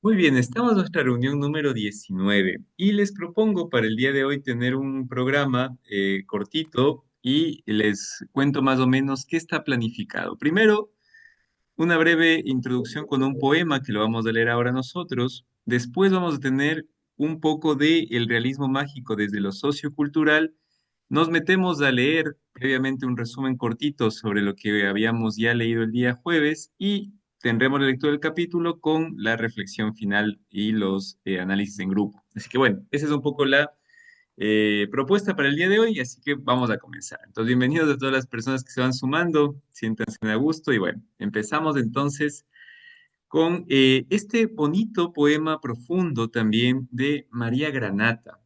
Muy bien, estamos en nuestra reunión número 19 y les propongo para el día de hoy tener un programa cortito y les cuento más o menos qué está planificado. Primero, una breve introducción con un poema que lo vamos a leer ahora nosotros. Después vamos a tener un poco de el realismo mágico desde lo sociocultural. Nos metemos a leer previamente un resumen cortito sobre lo que habíamos ya leído el día jueves y tendremos la lectura del capítulo con la reflexión final y los análisis en grupo. Así que bueno, esa es un poco la propuesta para el día de hoy, así que vamos a comenzar. Entonces, bienvenidos a todas las personas que se van sumando, siéntanse a gusto y bueno, empezamos entonces con este bonito poema profundo también de María Granata.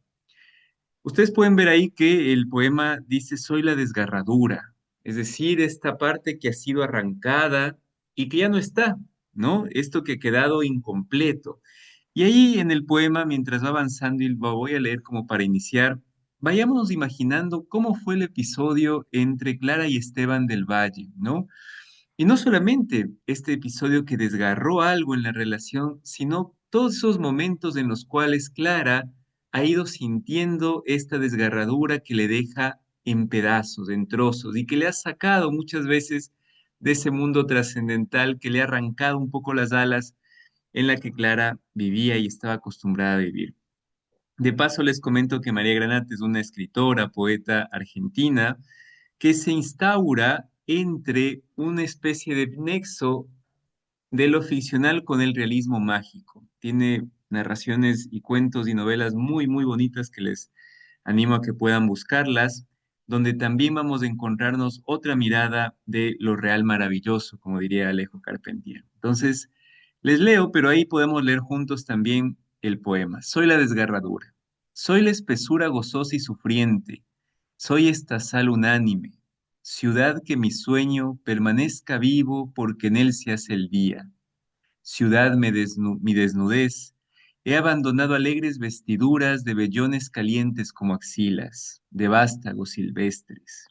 Ustedes pueden ver ahí que el poema dice, soy la desgarradura, es decir, esta parte que ha sido arrancada y que ya no está, ¿no? Esto que ha quedado incompleto. Y ahí en el poema, mientras va avanzando y lo voy a leer como para iniciar, vayámonos imaginando cómo fue el episodio entre Clara y Esteban del Valle, ¿no? Y no solamente este episodio que desgarró algo en la relación, sino todos esos momentos en los cuales Clara ha ido sintiendo esta desgarradura que le deja en pedazos, en trozos, y que le ha sacado muchas veces de ese mundo trascendental, que le ha arrancado un poco las alas en la que Clara vivía y estaba acostumbrada a vivir. De paso, les comento que María Granata es una escritora, poeta argentina, que se instaura entre una especie de nexo de lo ficcional con el realismo mágico. Tiene narraciones y cuentos y novelas muy, muy bonitas que les animo a que puedan buscarlas, donde también vamos a encontrarnos otra mirada de lo real maravilloso, como diría Alejo Carpentier. Entonces, les leo, pero ahí podemos leer juntos también el poema. Soy la desgarradura, soy la espesura gozosa y sufriente, soy esta sal unánime, ciudad que mi sueño permanezca vivo porque en él se hace el día. Ciudad mi desnudez, he abandonado alegres vestiduras de vellones calientes como axilas, de vástagos silvestres.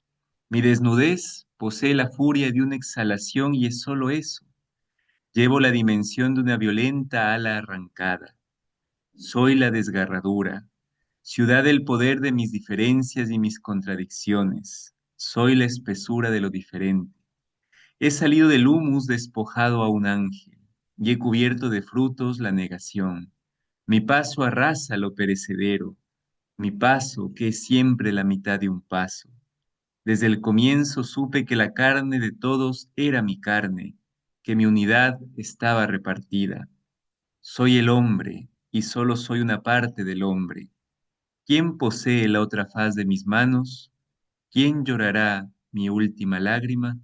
Mi desnudez posee la furia de una exhalación y es solo eso. Llevo la dimensión de una violenta ala arrancada. Soy la desgarradura, ciudad del poder de mis diferencias y mis contradicciones. Soy la espesura de lo diferente. He salido del humus despojado a un ángel, y he cubierto de frutos la negación. Mi paso arrasa lo perecedero, mi paso que es siempre la mitad de un paso. Desde el comienzo supe que la carne de todos era mi carne, que mi unidad estaba repartida. Soy el hombre, y solo soy una parte del hombre. ¿Quién posee la otra faz de mis manos? ¿Quién llorará mi última lágrima?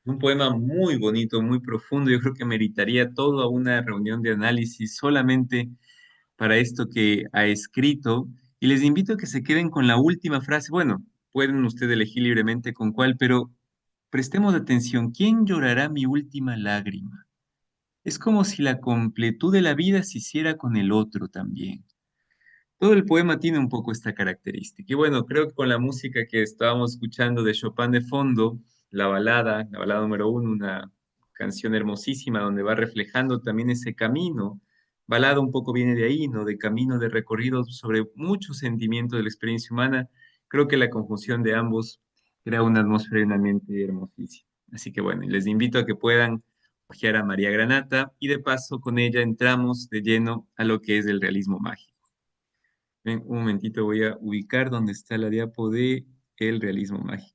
Un poema muy bonito, muy profundo. Yo creo que meritaría toda una reunión de análisis solamente para esto que ha escrito. Y les invito a que se queden con la última frase. Bueno, pueden ustedes elegir libremente con cuál, pero prestemos atención. ¿Quién llorará mi última lágrima? Es como si la completud de la vida se hiciera con el otro también. Todo el poema tiene un poco esta característica. Y bueno, creo que con la música que estábamos escuchando de Chopin de fondo, la balada número uno, una canción hermosísima donde va reflejando también ese camino. Balada un poco viene de ahí, ¿no? De camino, de recorrido sobre muchos sentimientos de la experiencia humana. Creo que la conjunción de ambos crea una atmósfera y un ambiente hermosísimo. Así que bueno, y les invito a que puedan hojear a María Granata y de paso con ella entramos de lleno a lo que es el realismo mágico. Ven, un momentito, voy a ubicar donde está la diapo de el realismo mágico.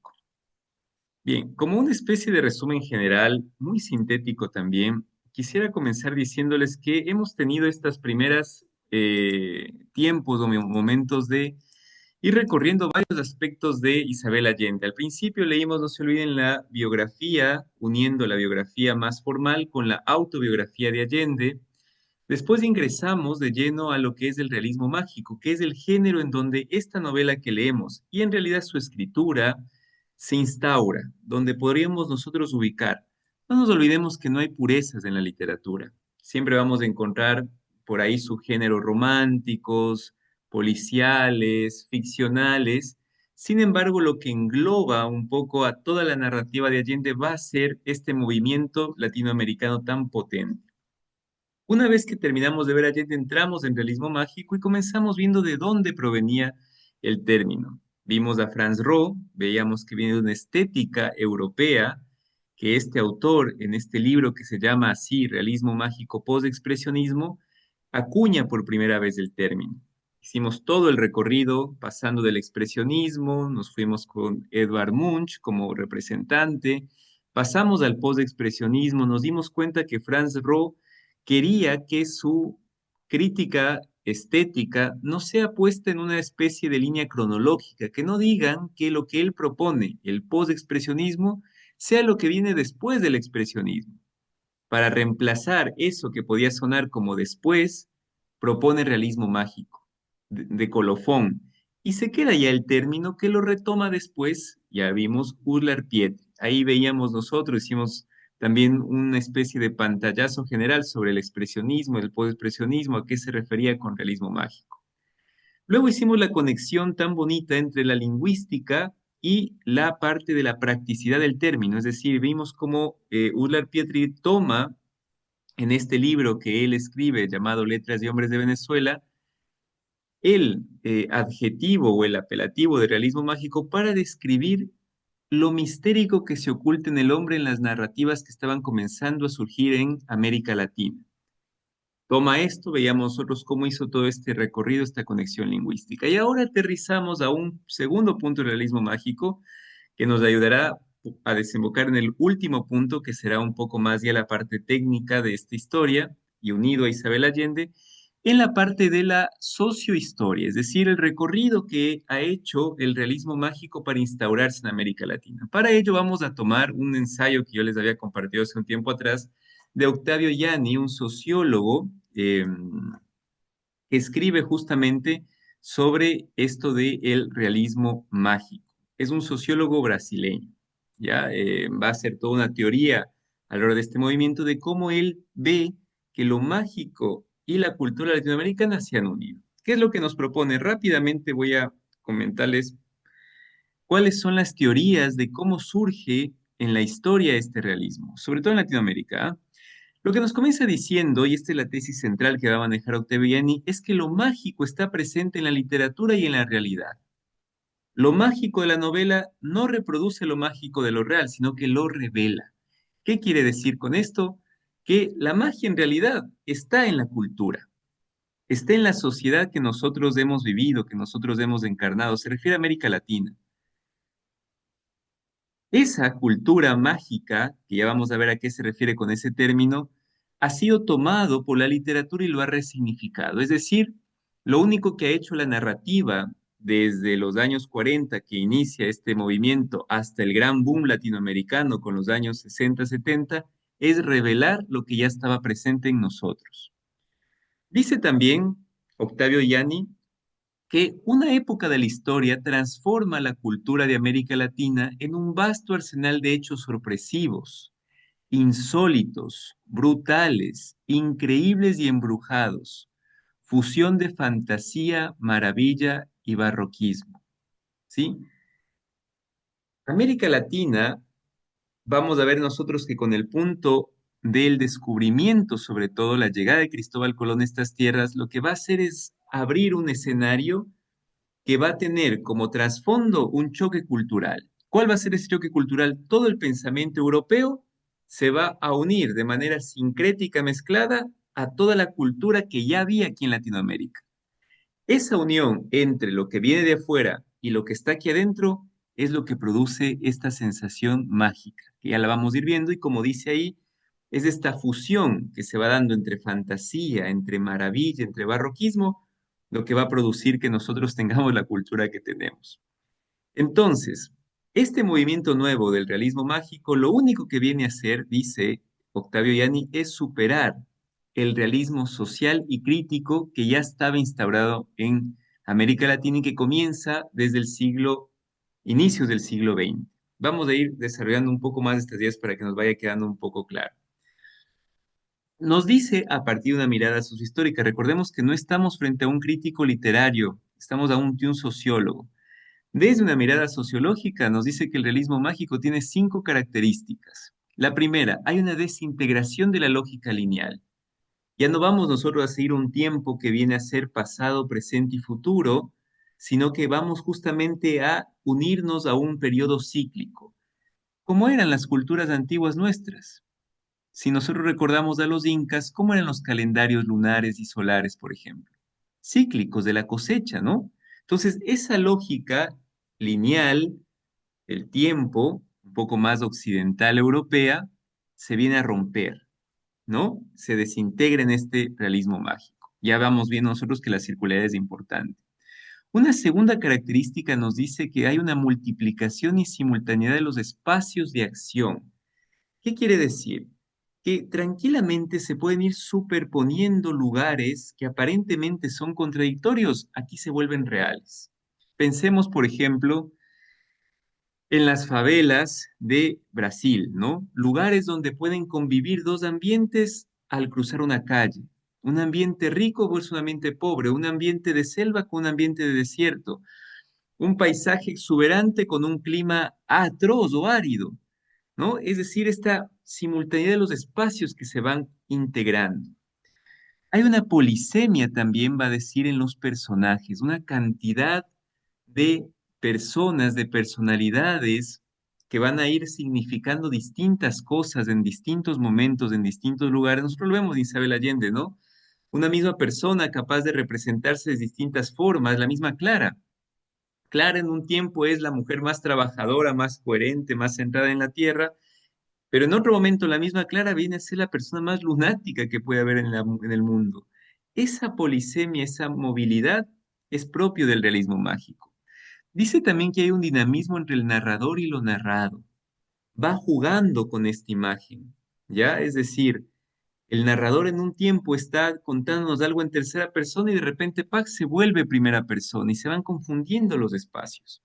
Bien, como una especie de resumen general, muy sintético también, quisiera comenzar diciéndoles que hemos tenido estas primeras tiempos o momentos de ir recorriendo varios aspectos de Isabel Allende. Al principio leímos, no se olviden, la biografía, uniendo la biografía más formal con la autobiografía de Allende. Después ingresamos de lleno a lo que es el realismo mágico, que es el género en donde esta novela que leemos y en realidad su escritura se instaura, donde podríamos nosotros ubicar. No nos olvidemos que no hay purezas en la literatura. Siempre vamos a encontrar por ahí subgéneros románticos, policiales, ficcionales. Sin embargo, lo que engloba un poco a toda la narrativa de Allende va a ser este movimiento latinoamericano tan potente. Una vez que terminamos de ver Allende, entramos en realismo mágico y comenzamos viendo de dónde provenía el término. Vimos a Franz Roh, veíamos que viene de una estética europea, que este autor, en este libro que se llama así, Realismo Mágico Post-Expresionismo, acuña por primera vez el término. Hicimos todo el recorrido pasando del expresionismo, nos fuimos con Edvard Munch como representante, pasamos al post-expresionismo, nos dimos cuenta que Franz Roh quería que su crítica estética no sea puesta en una especie de línea cronológica, que no digan que lo que él propone, el postexpresionismo, sea lo que viene después del expresionismo. Para reemplazar eso que podía sonar como después, propone realismo mágico, de colofón. Y se queda ya el término que lo retoma después, ya vimos, Urlar Pietri. Ahí veíamos nosotros, hicimos también una especie de pantallazo general sobre el expresionismo, el postexpresionismo, a qué se refería con realismo mágico. Luego hicimos la conexión tan bonita entre la lingüística y la parte de la practicidad del término, es decir, vimos cómo Urlar Pietri toma en este libro que él escribe llamado Letras de Hombres de Venezuela, el adjetivo o el apelativo de realismo mágico para describir lo mistérico que se oculta en el hombre en las narrativas que estaban comenzando a surgir en América Latina. Toma esto, veíamos nosotros cómo hizo todo este recorrido, esta conexión lingüística. Y ahora aterrizamos a un segundo punto del realismo mágico que nos ayudará a desembocar en el último punto, que será un poco más ya la parte técnica de esta historia, y unido a Isabel Allende, en la parte de la sociohistoria, es decir, el recorrido que ha hecho el realismo mágico para instaurarse en América Latina. Para ello vamos a tomar un ensayo que yo les había compartido hace un tiempo atrás de Octavio Yanni, un sociólogo que escribe justamente sobre esto de el realismo mágico. Es un sociólogo brasileño, ¿ya? Va a hacer toda una teoría alrededor de este movimiento de cómo él ve que lo mágico y la cultura latinoamericana se han unido. ¿Qué es lo que nos propone? Rápidamente voy a comentarles cuáles son las teorías de cómo surge en la historia este realismo, sobre todo en Latinoamérica. ¿Ah? Lo que nos comienza diciendo, y esta es la tesis central que va a manejar Ottaviani, es que lo mágico está presente en la literatura y en la realidad. Lo mágico de la novela no reproduce lo mágico de lo real, sino que lo revela. ¿Qué quiere decir con esto? Que la magia en realidad está en la cultura, está en la sociedad que nosotros hemos vivido, que nosotros hemos encarnado. Se refiere a América Latina. Esa cultura mágica, que ya vamos a ver a qué se refiere con ese término, ha sido tomado por la literatura y lo ha resignificado. Es decir, lo único que ha hecho la narrativa desde los años 40 que inicia este movimiento hasta el gran boom latinoamericano con los años 60, 70, es revelar lo que ya estaba presente en nosotros. Dice también Octavio Yanni que una época de la historia transforma la cultura de América Latina en un vasto arsenal de hechos sorpresivos, insólitos, brutales, increíbles y embrujados, fusión de fantasía, maravilla y barroquismo. ¿Sí? América Latina, vamos a ver nosotros que con el punto del descubrimiento, sobre todo la llegada de Cristóbal Colón a estas tierras, lo que va a hacer es abrir un escenario que va a tener como trasfondo un choque cultural. ¿Cuál va a ser ese choque cultural? Todo el pensamiento europeo se va a unir de manera sincrética, mezclada a toda la cultura que ya había aquí en Latinoamérica. Esa unión entre lo que viene de afuera y lo que está aquí adentro es lo que produce esta sensación mágica, que ya la vamos a ir viendo y como dice ahí, es esta fusión que se va dando entre fantasía, entre maravilla, entre barroquismo, lo que va a producir que nosotros tengamos la cultura que tenemos. Entonces, este movimiento nuevo del realismo mágico, lo único que viene a hacer, dice Octavio Yanni, es superar el realismo social y crítico que ya estaba instaurado en América Latina y que comienza desde el inicios del siglo XX. Vamos a ir desarrollando un poco más estas ideas para que nos vaya quedando un poco claro. Nos dice a partir de una mirada sociohistórica, recordemos que no estamos frente a un crítico literario, estamos ante un sociólogo. Desde una mirada sociológica nos dice que el realismo mágico tiene 5 características. La primera, hay una desintegración de la lógica lineal. Ya no vamos nosotros a seguir un tiempo que viene a ser pasado, presente y futuro, sino que vamos justamente a unirnos a un periodo cíclico, como eran las culturas antiguas nuestras. Si nosotros recordamos a los incas, ¿cómo eran los calendarios lunares y solares, por ejemplo? Cíclicos de la cosecha, ¿no? Entonces, esa lógica lineal, el tiempo, un poco más occidental europea, se viene a romper, ¿no? Se desintegra en este realismo mágico. Ya vamos viendo nosotros que la circularidad es importante. Una segunda característica nos dice que hay una multiplicación y simultaneidad de los espacios de acción. ¿Qué quiere decir? Que tranquilamente se pueden ir superponiendo lugares que aparentemente son contradictorios, aquí se vuelven reales. Pensemos, por ejemplo, en las favelas de Brasil, ¿no? Lugares donde pueden convivir dos ambientes al cruzar una calle. Un ambiente rico versus un ambiente pobre, un ambiente de selva con un ambiente de desierto, un paisaje exuberante con un clima atroz o árido, ¿no? Es decir, esta simultaneidad de los espacios que se van integrando. Hay una polisemia también, va a decir, en los personajes, una cantidad de personas, de personalidades que van a ir significando distintas cosas en distintos momentos, en distintos lugares. Nosotros lo vemos en Isabel Allende, ¿no? Una misma persona capaz de representarse de distintas formas, la misma Clara. Clara en un tiempo es la mujer más trabajadora, más coherente, más centrada en la tierra, pero en otro momento la misma Clara viene a ser la persona más lunática que puede haber en el mundo. Esa polisemia, esa movilidad es propio del realismo mágico. Dice también que hay un dinamismo entre el narrador y lo narrado. Va jugando con esta imagen, ¿ya? Es decir, el narrador en un tiempo está contándonos algo en tercera persona y de repente, ¡pac!, se vuelve primera persona y se van confundiendo los espacios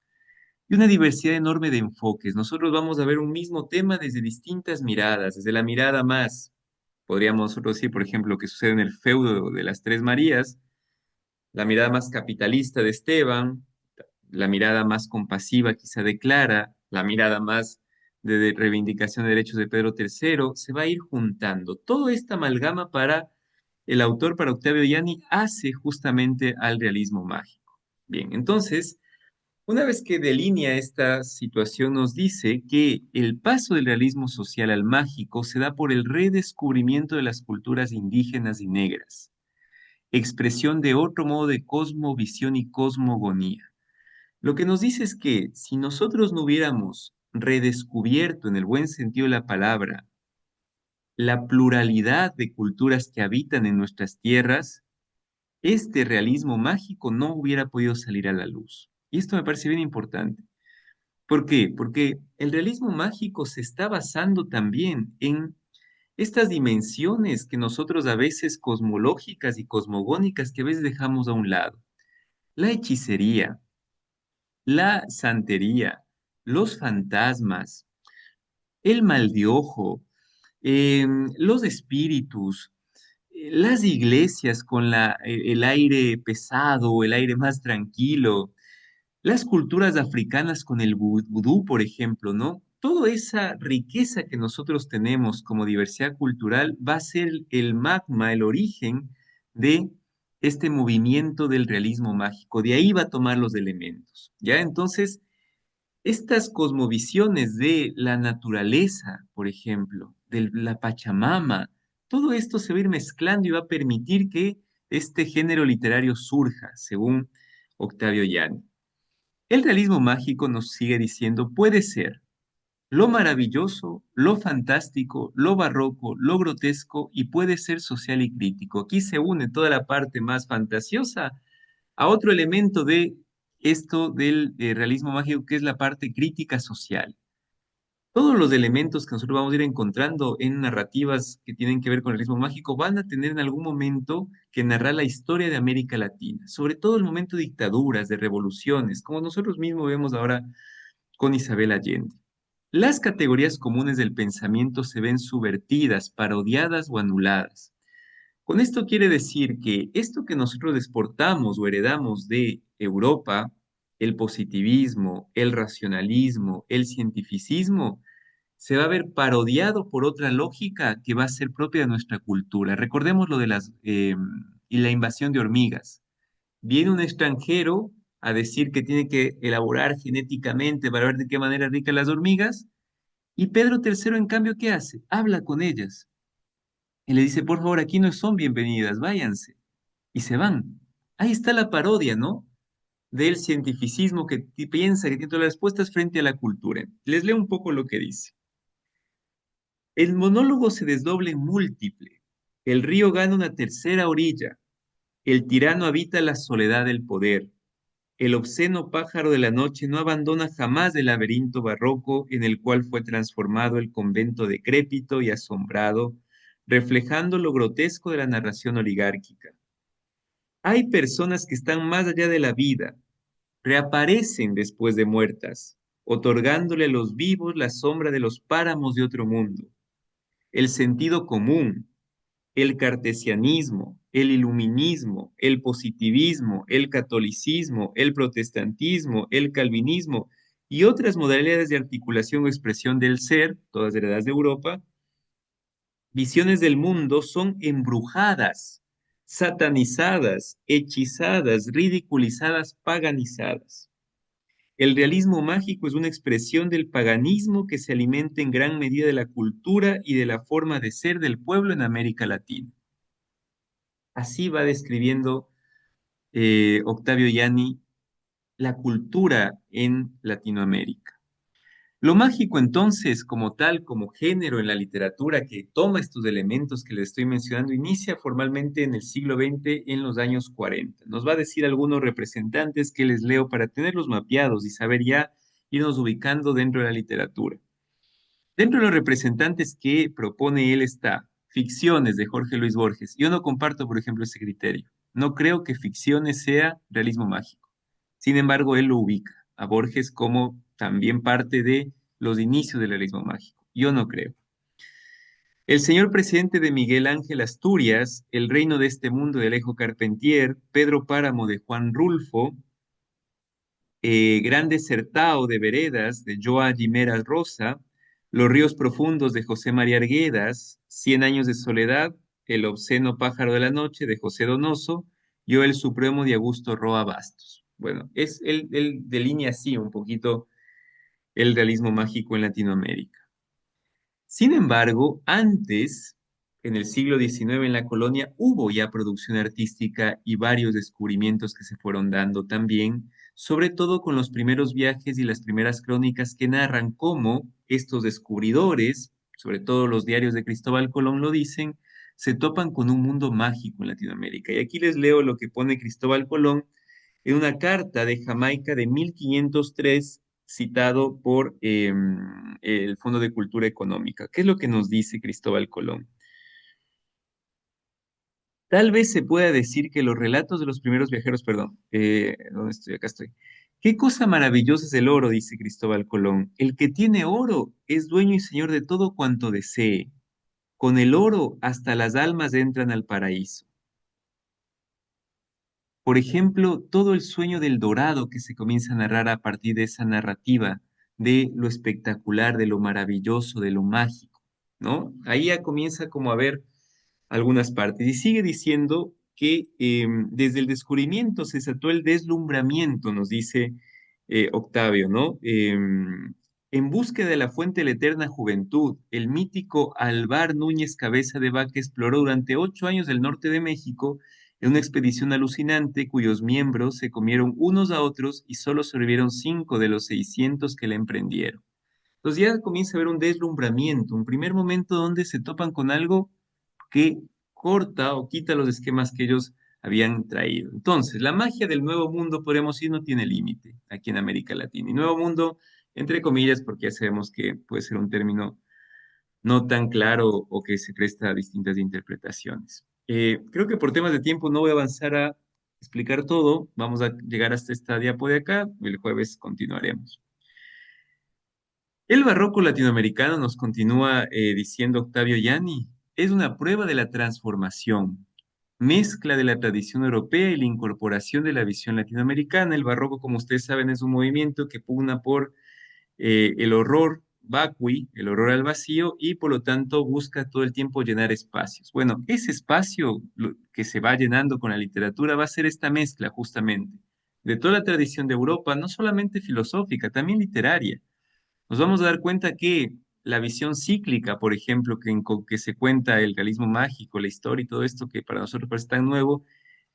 y una diversidad enorme de enfoques. Nosotros vamos a ver un mismo tema desde distintas miradas, desde la mirada más, podríamos nosotros decir, por ejemplo, lo que sucede en el feudo de las Tres Marías, la mirada más capitalista de Esteban, la mirada más compasiva quizá de Clara, la mirada más de reivindicación de derechos de Pedro III, se va a ir juntando. Toda esta amalgama para el autor, para Octavio Yanni, hace justamente al realismo mágico. Bien, entonces, una vez que delinea esta situación, nos dice que el paso del realismo social al mágico se da por el redescubrimiento de las culturas indígenas y negras, expresión de otro modo de cosmovisión y cosmogonía. Lo que nos dice es que si nosotros no hubiéramos redescubierto, en el buen sentido de la palabra, la pluralidad de culturas que habitan en nuestras tierras, este realismo mágico no hubiera podido salir a la luz. Y esto me parece bien importante. ¿Por qué? Porque el realismo mágico se está basando también en estas dimensiones que nosotros a veces cosmológicas y cosmogónicas que a veces dejamos a un lado. La hechicería, la santería, los fantasmas, el mal de ojo, los espíritus, las iglesias con el aire pesado, el aire más tranquilo, las culturas africanas con el vudú, por ejemplo, ¿no? Toda esa riqueza que nosotros tenemos como diversidad cultural va a ser el magma, el origen de este movimiento del realismo mágico. De ahí va a tomar los elementos, ¿ya? Entonces, estas cosmovisiones de la naturaleza, por ejemplo, de la Pachamama, todo esto se va a ir mezclando y va a permitir que este género literario surja, según Octavio Yanni. El realismo mágico nos sigue diciendo, puede ser lo maravilloso, lo fantástico, lo barroco, lo grotesco y puede ser social y crítico. Aquí se une toda la parte más fantasiosa a otro elemento de esto del realismo mágico, que es la parte crítica social. Todos los elementos que nosotros vamos a ir encontrando en narrativas que tienen que ver con el realismo mágico van a tener en algún momento que narrar la historia de América Latina, sobre todo el momento de dictaduras, de revoluciones, como nosotros mismos vemos ahora con Isabel Allende. Las categorías comunes del pensamiento se ven subvertidas, parodiadas o anuladas. Con esto quiere decir que esto que nosotros exportamos o heredamos de Europa, el positivismo, el racionalismo, el cientificismo, se va a ver parodiado por otra lógica que va a ser propia de nuestra cultura. Recordemos lo de y la invasión de hormigas. Viene un extranjero a decir que tiene que elaborar genéticamente para ver de qué manera rican las hormigas, y Pedro III, en cambio, ¿qué hace? Habla con ellas y le dice, por favor, aquí no son bienvenidas, váyanse. Y se van. Ahí está la parodia, ¿no? Del cientificismo que piensa que tiene todas las respuestas frente a la cultura. Les leo un poco lo que dice. El monólogo se desdobla en múltiple. El río gana una tercera orilla. El tirano habita la soledad del poder. El obsceno pájaro de la noche no abandona jamás el laberinto barroco en el cual fue transformado el convento decrépito y asombrado, reflejando lo grotesco de la narración oligárquica. Hay personas que están más allá de la vida, reaparecen después de muertas, otorgándole a los vivos la sombra de los páramos de otro mundo. El sentido común, el cartesianismo, el iluminismo, el positivismo, el catolicismo, el protestantismo, el calvinismo y otras modalidades de articulación o expresión del ser, todas heredadas de Europa, visiones del mundo son embrujadas, satanizadas, hechizadas, ridiculizadas, paganizadas. El realismo mágico es una expresión del paganismo que se alimenta en gran medida de la cultura y de la forma de ser del pueblo en América Latina. Así va describiendo Octavio Yanni la cultura en Latinoamérica. Lo mágico entonces, como tal, como género en la literatura que toma estos elementos que les estoy mencionando, inicia formalmente en el siglo XX, en los años 40. Nos va a decir algunos representantes que les leo para tenerlos mapeados y saber ya irnos ubicando dentro de la literatura. Dentro de los representantes que propone él está ficciones de Jorge Luis Borges. Yo no comparto, por ejemplo, ese criterio. No creo que ficciones sea realismo mágico. Sin embargo, él lo ubica a Borges como también parte de los inicios del realismo mágico. Yo no creo. El señor presidente de Miguel Ángel Asturias, El reino de este mundo de Alejo Carpentier, Pedro Páramo de Juan Rulfo, Grande Sertao de Veredas, de Joa Guimeras Rosa, Los ríos profundos de José María Arguedas, Cien años de soledad, El obsceno pájaro de la noche de José Donoso, Yo el supremo de Augusto Roa Bastos. Bueno, él delinea así un poquito el realismo mágico en Latinoamérica. Sin embargo, antes, en el siglo XIX en la colonia, hubo ya producción artística y varios descubrimientos que se fueron dando también, sobre todo con los primeros viajes y las primeras crónicas que narran cómo estos descubridores, sobre todo los diarios de Cristóbal Colón lo dicen, se topan con un mundo mágico en Latinoamérica. Y aquí les leo lo que pone Cristóbal Colón en una carta de Jamaica de 1503 citado por el Fondo de Cultura Económica. ¿Qué es lo que nos dice Cristóbal Colón? Tal vez se pueda decir que los relatos de los primeros viajeros, perdón, ¿dónde estoy? Acá estoy. Qué cosa maravillosa es el oro, dice Cristóbal Colón. El que tiene oro es dueño y señor de todo cuanto desee. Con el oro hasta las almas entran al paraíso. Por ejemplo, todo el sueño del dorado que se comienza a narrar a partir de esa narrativa, de lo espectacular, de lo maravilloso, de lo mágico, ¿no? Ahí ya comienza como a ver algunas partes. Y sigue diciendo que desde el descubrimiento se desató el deslumbramiento, nos dice Octavio, ¿no? En búsqueda de la fuente de la eterna juventud, el mítico Alvar Núñez Cabeza de Vaca exploró durante 8 años el norte de México en una expedición alucinante cuyos miembros se comieron unos a otros y solo sobrevivieron 5 de los 600 que la emprendieron. Entonces ya comienza a haber un deslumbramiento, un primer momento donde se topan con algo que corta o quita los esquemas que ellos habían traído. Entonces, la magia del nuevo mundo, podemos decir, no tiene límite aquí en América Latina. Y nuevo mundo, entre comillas, porque ya sabemos que puede ser un término no tan claro o que se presta a distintas interpretaciones. Creo que por temas de tiempo no voy a avanzar a explicar todo. Vamos a llegar hasta esta diapo de acá. El jueves continuaremos. El barroco latinoamericano, nos continúa diciendo Octavio Yanni, es una prueba de la transformación, mezcla de la tradición europea y la incorporación de la visión latinoamericana. El barroco, como ustedes saben, es un movimiento que pugna por el horror vacui, el horror al vacío, y por lo tanto busca todo el tiempo llenar espacios. Bueno, ese espacio que se va llenando con la literatura va a ser esta mezcla justamente de toda la tradición de Europa, no solamente filosófica, también literaria. Nos vamos a dar cuenta que la visión cíclica, por ejemplo, con que se cuenta el realismo mágico, la historia y todo esto que para nosotros parece tan nuevo,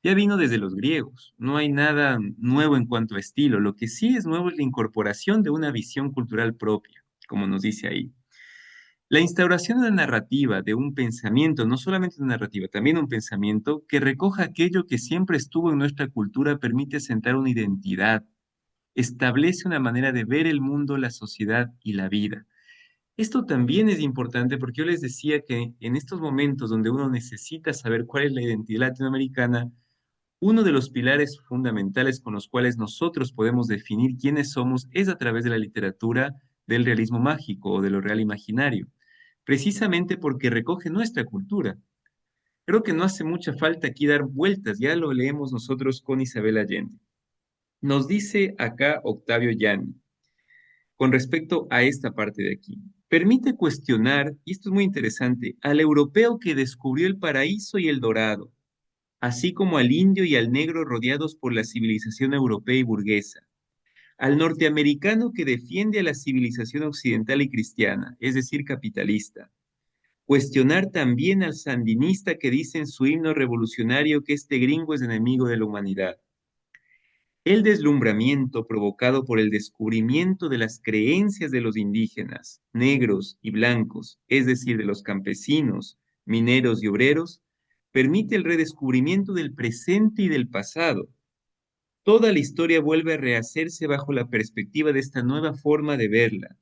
ya vino desde los griegos. No hay nada nuevo en cuanto a estilo. Lo que sí es nuevo es la incorporación de una visión cultural propia, como nos dice ahí. La instauración de una narrativa, de un pensamiento, no solamente una narrativa, también un pensamiento que recoja aquello que siempre estuvo en nuestra cultura, permite asentar una identidad, establece una manera de ver el mundo, la sociedad y la vida. Esto también es importante porque yo les decía que en estos momentos donde uno necesita saber cuál es la identidad latinoamericana, uno de los pilares fundamentales con los cuales nosotros podemos definir quiénes somos es a través de la literatura del realismo mágico o de lo real imaginario, precisamente porque recoge nuestra cultura. Creo que no hace mucha falta aquí dar vueltas, ya lo leemos nosotros con Isabel Allende. Nos dice acá Octavio Yanni, con respecto a esta parte de aquí. Permite cuestionar, y esto es muy interesante, al europeo que descubrió el paraíso y el dorado, así como al indio y al negro rodeados por la civilización europea y burguesa, al norteamericano que defiende a la civilización occidental y cristiana, es decir, capitalista. Cuestionar también al sandinista que dice en su himno revolucionario que este gringo es enemigo de la humanidad. El deslumbramiento provocado por el descubrimiento de las creencias de los indígenas, negros y blancos, es decir, de los campesinos, mineros y obreros, permite el redescubrimiento del presente y del pasado. Toda la historia vuelve a rehacerse bajo la perspectiva de esta nueva forma de verla.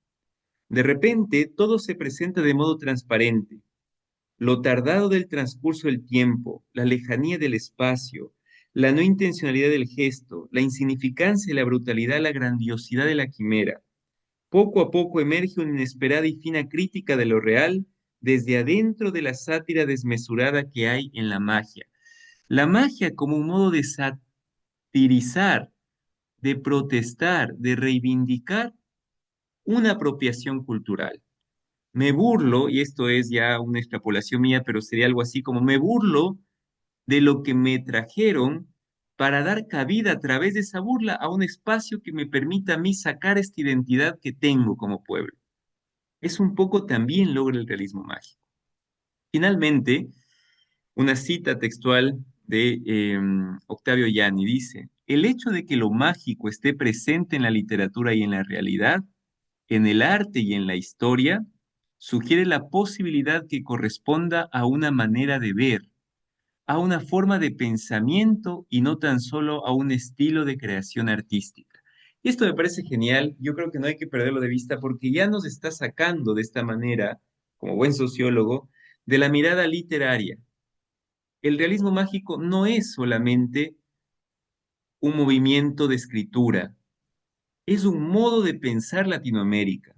De repente, todo se presenta de modo transparente. Lo tardado del transcurso del tiempo, la lejanía del espacio, la no intencionalidad del gesto, la insignificancia y la brutalidad, la grandiosidad de la quimera. Poco a poco emerge una inesperada y fina crítica de lo real desde adentro de la sátira desmesurada que hay en la magia. La magia como un modo de satirizar, de protestar, de reivindicar una apropiación cultural. Me burlo, y esto es ya una extrapolación mía, pero sería algo así como me burlo de lo que me trajeron para dar cabida a través de esa burla a un espacio que me permita a mí sacar esta identidad que tengo como pueblo. Es un poco también logra el realismo mágico. Finalmente, una cita textual de Octavio Yanni dice, el hecho de que lo mágico esté presente en la literatura y en la realidad, en el arte y en la historia, sugiere la posibilidad que corresponda a una manera de ver, a una forma de pensamiento y no tan solo a un estilo de creación artística. Y esto me parece genial, yo creo que no hay que perderlo de vista porque ya nos está sacando de esta manera, como buen sociólogo, de la mirada literaria. El realismo mágico no es solamente un movimiento de escritura, es un modo de pensar Latinoamérica.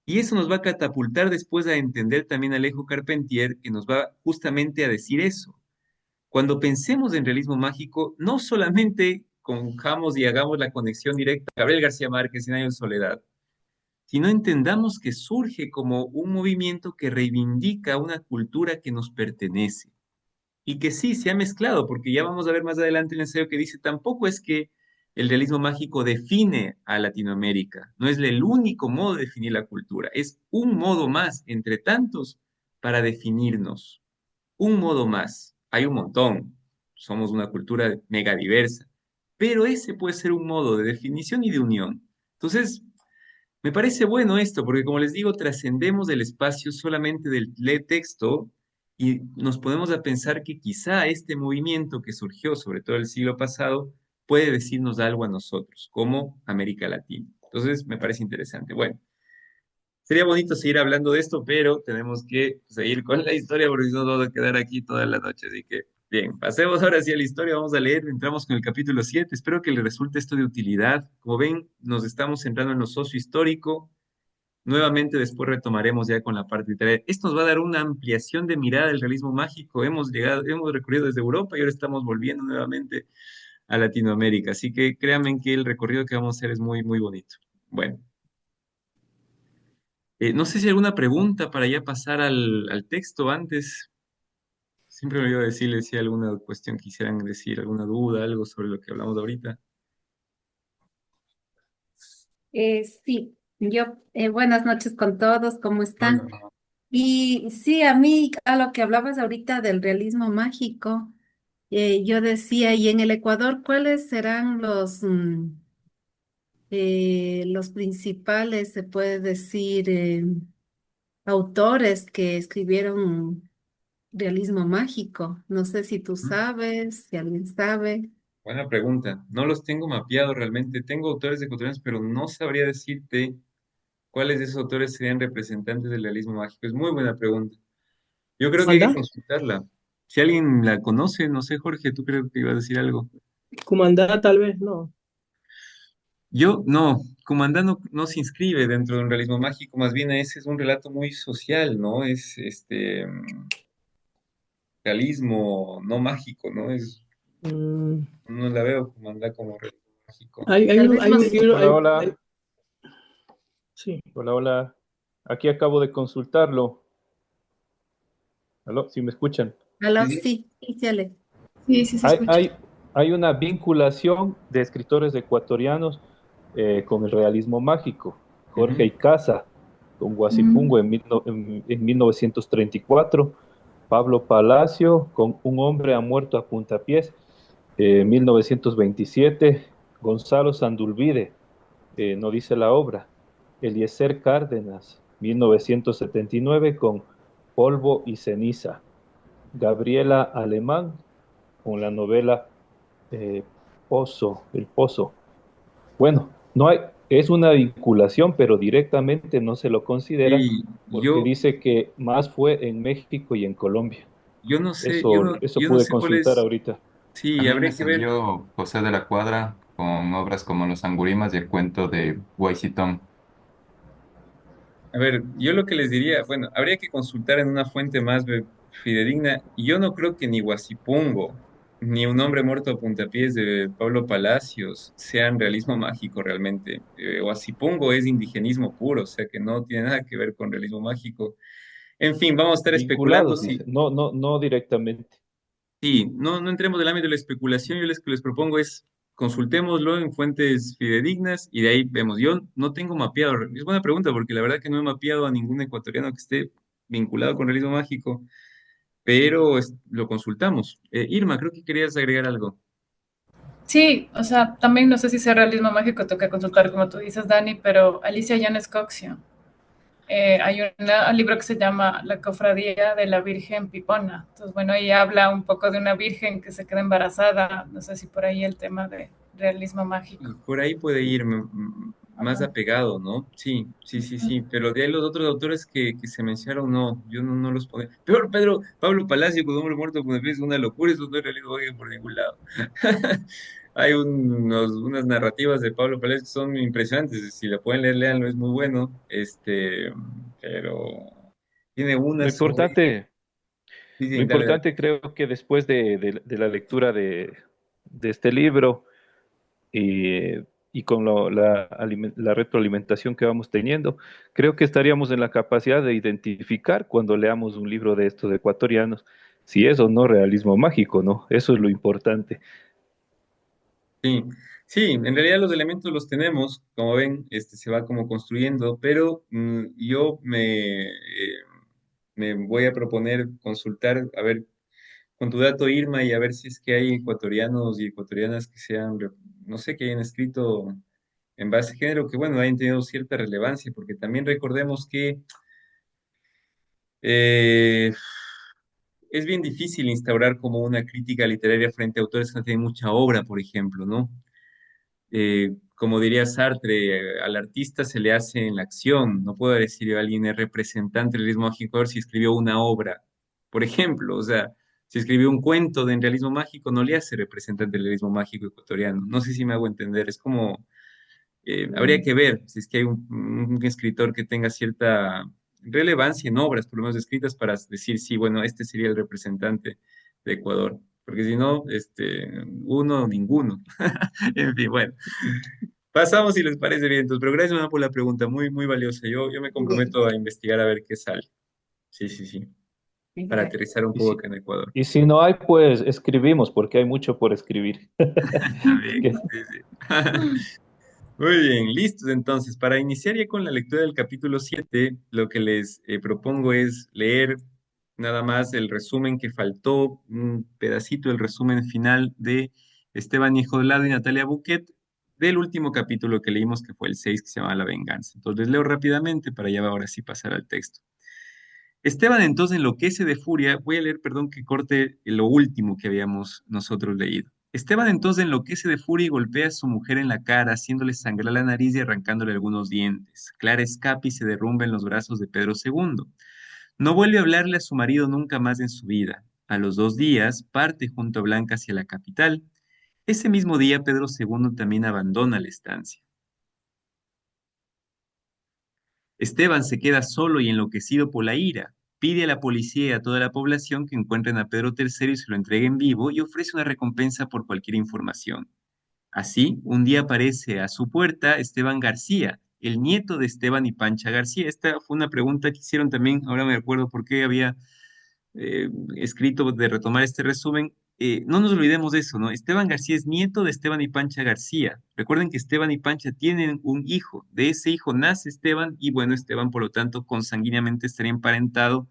Y eso nos va a catapultar después a entender también a Alejo Carpentier, que nos va justamente a decir eso. Cuando pensemos en realismo mágico, no solamente conjamos y hagamos la conexión directa a Gabriel García Márquez, Cien años de soledad, sino entendamos que surge como un movimiento que reivindica una cultura que nos pertenece y que sí se ha mezclado, porque ya vamos a ver más adelante el ensayo que dice, tampoco es que el realismo mágico define a Latinoamérica, no es el único modo de definir la cultura, es un modo más entre tantos para definirnos, un modo más. Hay un montón, somos una cultura mega diversa, pero ese puede ser un modo de definición y de unión. Entonces, me parece bueno esto, porque como les digo, trascendemos del espacio solamente del texto y nos podemos a pensar que quizá este movimiento que surgió, sobre todo el siglo pasado, puede decirnos algo a nosotros, como América Latina. Entonces, me parece interesante. Bueno, sería bonito seguir hablando de esto, pero tenemos que seguir con la historia porque si no vamos a quedar aquí toda la noche. Así que, bien, pasemos ahora sí a la historia, vamos a leer, entramos con el capítulo 7. Espero que les resulte esto de utilidad. Como ven, nos estamos centrando en lo sociohistórico. Nuevamente después retomaremos ya con la parte literaria. Esto nos va a dar una ampliación de mirada del realismo mágico. Hemos llegado, hemos recorrido desde Europa y ahora estamos volviendo nuevamente a Latinoamérica. Así que créanme que el recorrido que vamos a hacer es muy, muy bonito. Bueno. No sé si hay alguna pregunta para ya pasar al texto antes. Siempre me olvido decirles si hay alguna cuestión quisieran decir, alguna duda, algo sobre lo que hablamos ahorita. Sí, buenas noches con todos, ¿cómo están? Hola. Y sí, a mí, a lo que hablabas ahorita del realismo mágico, yo decía, y en el Ecuador, ¿cuáles serán los principales, se puede decir, autores que escribieron realismo mágico? No sé si tú sabes, si alguien sabe. Buena pregunta. No los tengo mapeados realmente. Tengo autores ecuatorianos, pero no sabría decirte cuáles de esos autores serían representantes del realismo mágico. Es muy buena pregunta. Yo creo que hay que ¿Comandá? consultarla. Si alguien la conoce, no sé, Jorge, tú creo que ibas a decir algo. ¿Comandá tal vez? No. Yo, no, Cumandá no se inscribe dentro de un realismo mágico, más bien ese es un relato muy social, ¿no? Es realismo no mágico, ¿no? Mm, No la veo Cumandá como realismo mágico. Tal vez hay un nos... libro, Hola, hola, sí. hola, hola. Aquí acabo de consultarlo. ¿Aló? ¿Sí me escuchan? Sí, Aló, sí. sí, sí, sí, Ale. Sí, sí se Hay, escucha. hay, hay una vinculación de escritores ecuatorianos con el realismo mágico. Jorge Ujú. Icaza, con Mm, Guasipungo en 1934. Pablo Palacio, con Un hombre ha muerto a puntapiés, 1927. Gonzalo Sandulvide, no dice la obra. Eliezer Cárdenas, 1979, con Polvo y ceniza. Gabriela Alemán, con la novela Pozo, El Pozo. Bueno, no hay, es una vinculación, pero directamente no se lo considera Sí, porque dice que más fue en México y en Colombia. yo no sé, Eso yo no pude sé cuál consultar es. ahorita. A Sí, mí me habría que ver. salió José de la Cuadra con obras como Los Angurimas y el cuento de Guaycitón. A ver, yo lo que les diría, bueno, habría que consultar en una fuente más fidedigna. Y yo no creo que ni Guasipungo, ni Un hombre muerto a puntapiés de Pablo Palacios sean realismo mágico realmente. Guasipungo es indigenismo puro, o sea que no tiene nada que ver con realismo mágico. En fin, vamos a estar especulando Vinculados, si, dice. No, no, no directamente. sí, no entremos del ámbito de la especulación, yo que les propongo es consultémoslo en fuentes fidedignas y de ahí vemos. Yo no tengo mapeado, es buena pregunta porque la verdad que no he mapeado a ningún ecuatoriano que esté vinculado con realismo mágico, pero lo consultamos. Irma, creo que querías agregar algo. sí, o sea, también no sé si sea realismo mágico, toca consultar como tú dices, Dani, pero Alicia Yanes Coxio. Hay un libro que se llama La Cofradía de la Virgen Pipona. Entonces, bueno, ella habla un poco de una virgen que se queda embarazada. No sé si por ahí el tema de realismo mágico. Y por ahí puede ir más Ajá. apegado, ¿no? Sí, sí, sí, sí, pero de ahí los otros autores que se mencionaron, no, yo no los pongo. Peor, Pablo Palacio con Hombre Muerto con es una locura, eso no es realismo mágico por ningún lado. Hay unas narrativas de Pablo Palacio que son impresionantes, si la pueden leer, léanlo, es muy bueno, pero tiene Lo unas muy... importante, lo Dicen, dale, dale. importante creo que después de la lectura de este libro, y, y con la retroalimentación que vamos teniendo, creo que estaríamos en la capacidad de identificar cuando leamos un libro de estos ecuatorianos, si es o no realismo mágico, ¿no? Eso es lo importante. Sí, sí, en realidad los elementos los tenemos, como ven, se va como construyendo, pero yo me voy a proponer consultar, a ver, con tu dato Irma y a ver si es que hay ecuatorianos y ecuatorianas que sean, no sé, que hayan escrito en base a género, que bueno, hayan tenido cierta relevancia, porque también recordemos que eh, es bien difícil instaurar como una crítica literaria frente a autores que no tienen mucha obra, por ejemplo, ¿no? Como diría Sartre, al artista se le hace en la acción. No puedo decir que alguien es representante del realismo mágico si escribió una obra, por ejemplo. O sea, si escribió un cuento de realismo mágico, no le hace representante del realismo mágico ecuatoriano. No sé si me hago entender. Es como, habría que ver si es que hay un escritor que tenga cierta relevancia en obras, por lo menos escritas, para decir, sí, bueno, este sería el representante de Ecuador. Porque si no, uno, ninguno. En fin, bueno. Pasamos si les parece bien. Entonces, pero gracias, Ana, por la pregunta, muy, muy valiosa. Yo me Bien, comprometo a investigar a ver qué sale. Sí, sí, sí. Para perfecto. aterrizar un Y poco si, acá en Ecuador. y si no hay, pues escribimos, porque hay mucho por escribir. Está bien, Que- sí, sí. Muy bien, listos. Entonces, para iniciar ya con la lectura del capítulo 7, lo que les propongo es leer nada más el resumen que faltó, un pedacito del resumen final de Esteban Hijo de Lado y Natalia Buquet del último capítulo que leímos, que fue el 6 que se llama La Venganza. Entonces, leo rápidamente para ya ahora sí pasar al texto. Esteban entonces enloquece de furia. Voy a leer, perdón, que corte lo último que habíamos nosotros leído. Esteban entonces enloquece de furia y golpea a su mujer en la cara, haciéndole sangrar la nariz y arrancándole algunos dientes. Clara escapa y se derrumba en los brazos de Pedro II. No vuelve a hablarle a su marido nunca más en su vida. A los 2 días parte junto a Blanca hacia la capital. Ese mismo día Pedro II también abandona la estancia. Esteban se queda solo y enloquecido por la ira. Pide a la policía y a toda la población que encuentren a Pedro III y se lo entreguen vivo y ofrece una recompensa por cualquier información. Así, un día aparece a su puerta Esteban García, el nieto de Esteban y Pancha García. Esta fue una pregunta que hicieron también, ahora me acuerdo por qué había escrito de retomar este resumen. No nos olvidemos de eso, ¿no? Esteban García es nieto de Esteban y Pancha García. Recuerden que Esteban y Pancha tienen un hijo. De ese hijo nace Esteban y bueno, Esteban, por lo tanto, consanguíneamente estaría emparentado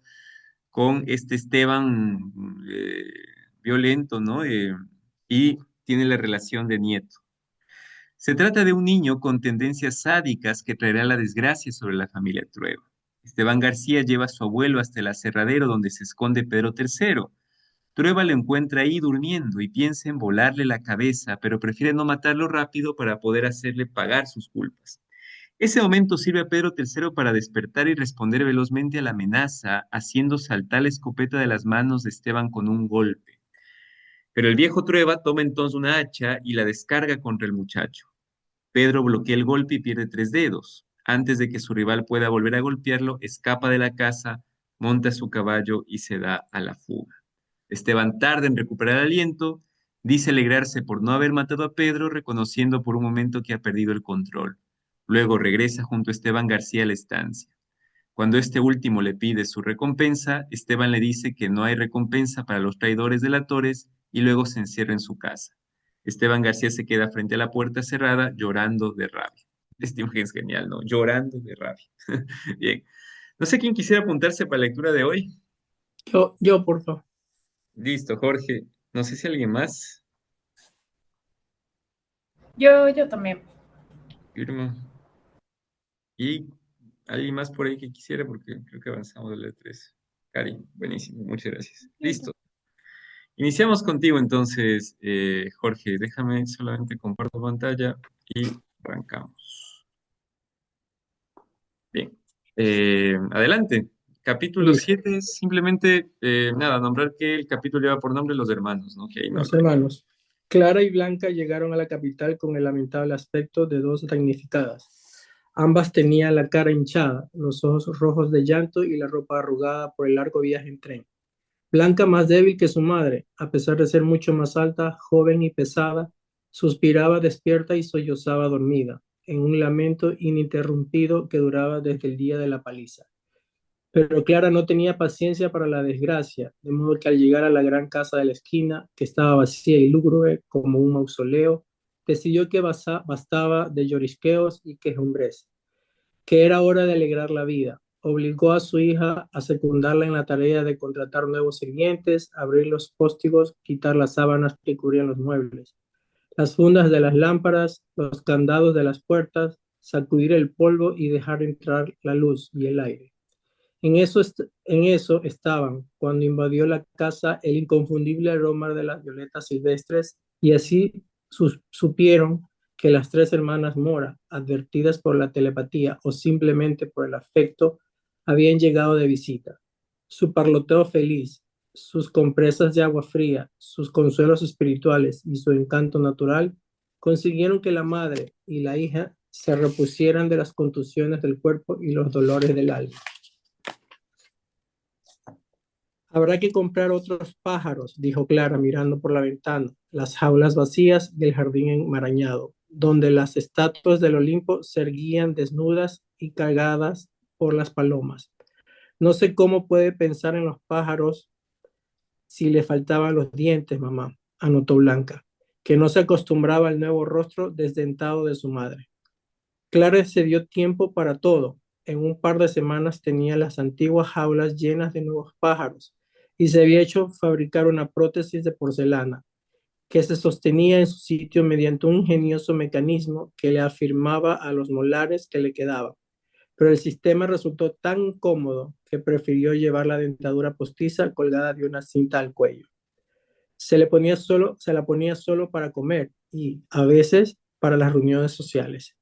con este Esteban violento, ¿no? Y tiene la relación de nieto. Se trata de un niño con tendencias sádicas que traerá la desgracia sobre la familia Trueba. Esteban García lleva a su abuelo hasta el aserradero donde se esconde Pedro III. Trueba lo encuentra ahí durmiendo y piensa en volarle la cabeza, pero prefiere no matarlo rápido para poder hacerle pagar sus culpas. Ese momento sirve a Pedro III para despertar y responder velozmente a la amenaza, haciendo saltar la escopeta de las manos de Esteban con un golpe. Pero el viejo Trueba toma entonces una hacha y la descarga contra el muchacho. Pedro bloquea el golpe y pierde 3 dedos. Antes de que su rival pueda volver a golpearlo, escapa de la casa, monta su caballo y se da a la fuga. Esteban tarda en recuperar aliento, dice alegrarse por no haber matado a Pedro, reconociendo por un momento que ha perdido el control. Luego regresa junto a Esteban García a la estancia. Cuando este último le pide su recompensa, Esteban le dice que no hay recompensa para los traidores delatores y luego se encierra en su casa. Esteban García se queda frente a la puerta cerrada llorando de rabia. Esta imagen es genial, ¿no? Llorando de rabia. Bien. No sé quién quisiera apuntarse para la lectura de hoy. Yo, por favor. Listo, Jorge. No sé si alguien más. Yo también. Irma. Y alguien más por ahí que quisiera, porque creo que avanzamos de la 3. Cari, buenísimo, muchas gracias. Listo. Iniciamos contigo entonces, Jorge. Déjame solamente comparto pantalla y arrancamos. Bien. Adelante. Capítulo Listo. 7 es simplemente, nada, nombrar que el capítulo lleva por nombre Los Hermanos, ¿no? Que ahí no Los lo hay. hermanos. Clara y Blanca llegaron a la capital con el lamentable aspecto de dos damnificadas. Ambas tenían la cara hinchada, los ojos rojos de llanto y la ropa arrugada por el largo viaje en tren. Blanca, más débil que su madre, a pesar de ser mucho más alta, joven y pesada, suspiraba despierta y sollozaba dormida, en un lamento ininterrumpido que duraba desde el día de la paliza. Pero Clara no tenía paciencia para la desgracia, de modo que al llegar a la gran casa de la esquina, que estaba vacía y lúgubre como un mausoleo, decidió que bastaba de llorisqueos y quejumbres, que era hora de alegrar la vida. Obligó a su hija a secundarla en la tarea de contratar nuevos sirvientes, abrir los póstigos, quitar las sábanas que cubrían los muebles, las fundas de las lámparas, los candados de las puertas, sacudir el polvo y dejar entrar la luz y el aire. En eso estaban cuando invadió la casa el inconfundible aroma de las violetas silvestres y así supieron que las tres hermanas Mora, advertidas por la telepatía o simplemente por el afecto, habían llegado de visita. Su parloteo feliz, sus compresas de agua fría, sus consuelos espirituales y su encanto natural consiguieron que la madre y la hija se repusieran de las contusiones del cuerpo y los dolores del alma. Habrá que comprar otros pájaros, dijo Clara mirando por la ventana, las jaulas vacías del jardín enmarañado, donde las estatuas del Olimpo se erguían desnudas y cargadas por las palomas. No sé cómo puede pensar en los pájaros si le faltaban los dientes, mamá, anotó Blanca, que no se acostumbraba al nuevo rostro desdentado de su madre. Clara se dio tiempo para todo. En un par de semanas tenía las antiguas jaulas llenas de nuevos pájaros y se había hecho fabricar una prótesis de porcelana que se sostenía en su sitio mediante un ingenioso mecanismo que le afirmaba a los molares que le quedaban. Pero el sistema resultó tan cómodo que prefirió llevar la dentadura postiza colgada de una cinta al cuello. Se la ponía solo para comer y, a veces, para las reuniones sociales.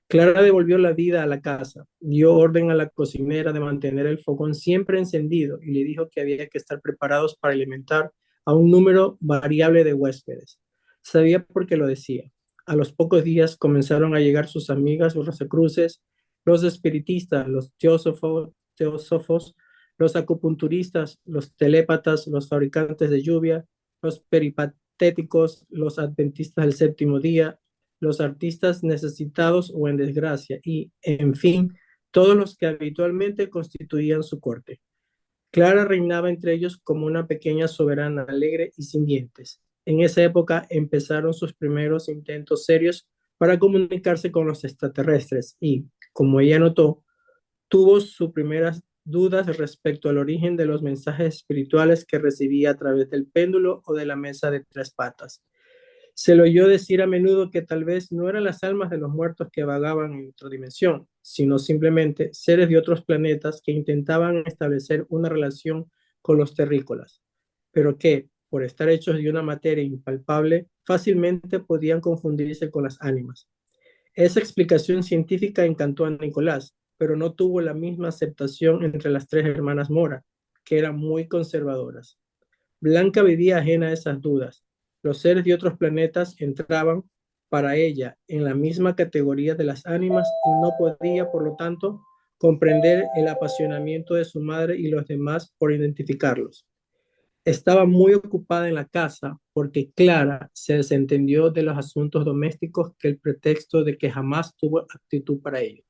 Clara devolvió la vida a la casa, dio orden a la cocinera de mantener el fogón siempre encendido y le dijo que había que estar preparados para alimentar a un número variable de huéspedes. Sabía por qué lo decía. A los pocos días comenzaron a llegar sus amigas los rosacruces, los espiritistas, los teósofos, los acupunturistas, los telépatas, los fabricantes de lluvia, los peripatéticos, los adventistas del séptimo día, los artistas necesitados o en desgracia y, en fin, todos los que habitualmente constituían su corte. Clara reinaba entre ellos como una pequeña soberana alegre y sin dientes. En esa época empezaron sus primeros intentos serios para comunicarse con los extraterrestres y, como ella notó, tuvo sus primeras dudas respecto al origen de los mensajes espirituales que recibía a través del péndulo o de la mesa de tres patas. Se le oyó decir a menudo que tal vez no eran las almas de los muertos que vagaban en otra dimensión, sino simplemente seres de otros planetas que intentaban establecer una relación con los terrícolas, pero que, por estar hechos de una materia impalpable, fácilmente podían confundirse con las ánimas. Esa explicación científica encantó a Nicolás, pero no tuvo la misma aceptación entre las tres hermanas Mora, que eran muy conservadoras. Blanca vivía ajena a esas dudas. Los seres de otros planetas entraban para ella en la misma categoría de las ánimas y no podía, por lo tanto, comprender el apasionamiento de su madre y los demás por identificarlos. Estaba muy ocupada en la casa porque Clara se desentendió de los asuntos domésticos que el pretexto de que jamás tuvo actitud para ello.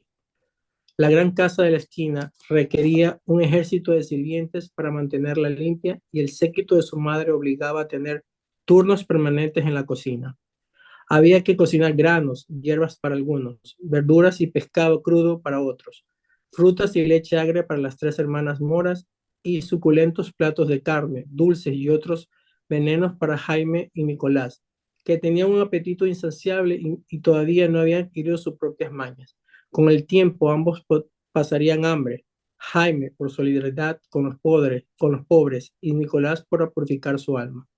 La gran casa de la esquina requería un ejército de sirvientes para mantenerla limpia y el séquito de su madre obligaba a tener turnos permanentes en la cocina. Había que cocinar granos, hierbas para algunos, verduras y pescado crudo para otros, frutas y leche agria para las tres hermanas Moras y suculentos platos de carne, dulces y otros venenos para Jaime y Nicolás, que tenían un apetito insaciable y todavía no habían adquirido sus propias mañas. Con el tiempo ambos pasarían hambre, Jaime por solidaridad con los pobres y Nicolás por purificar su alma.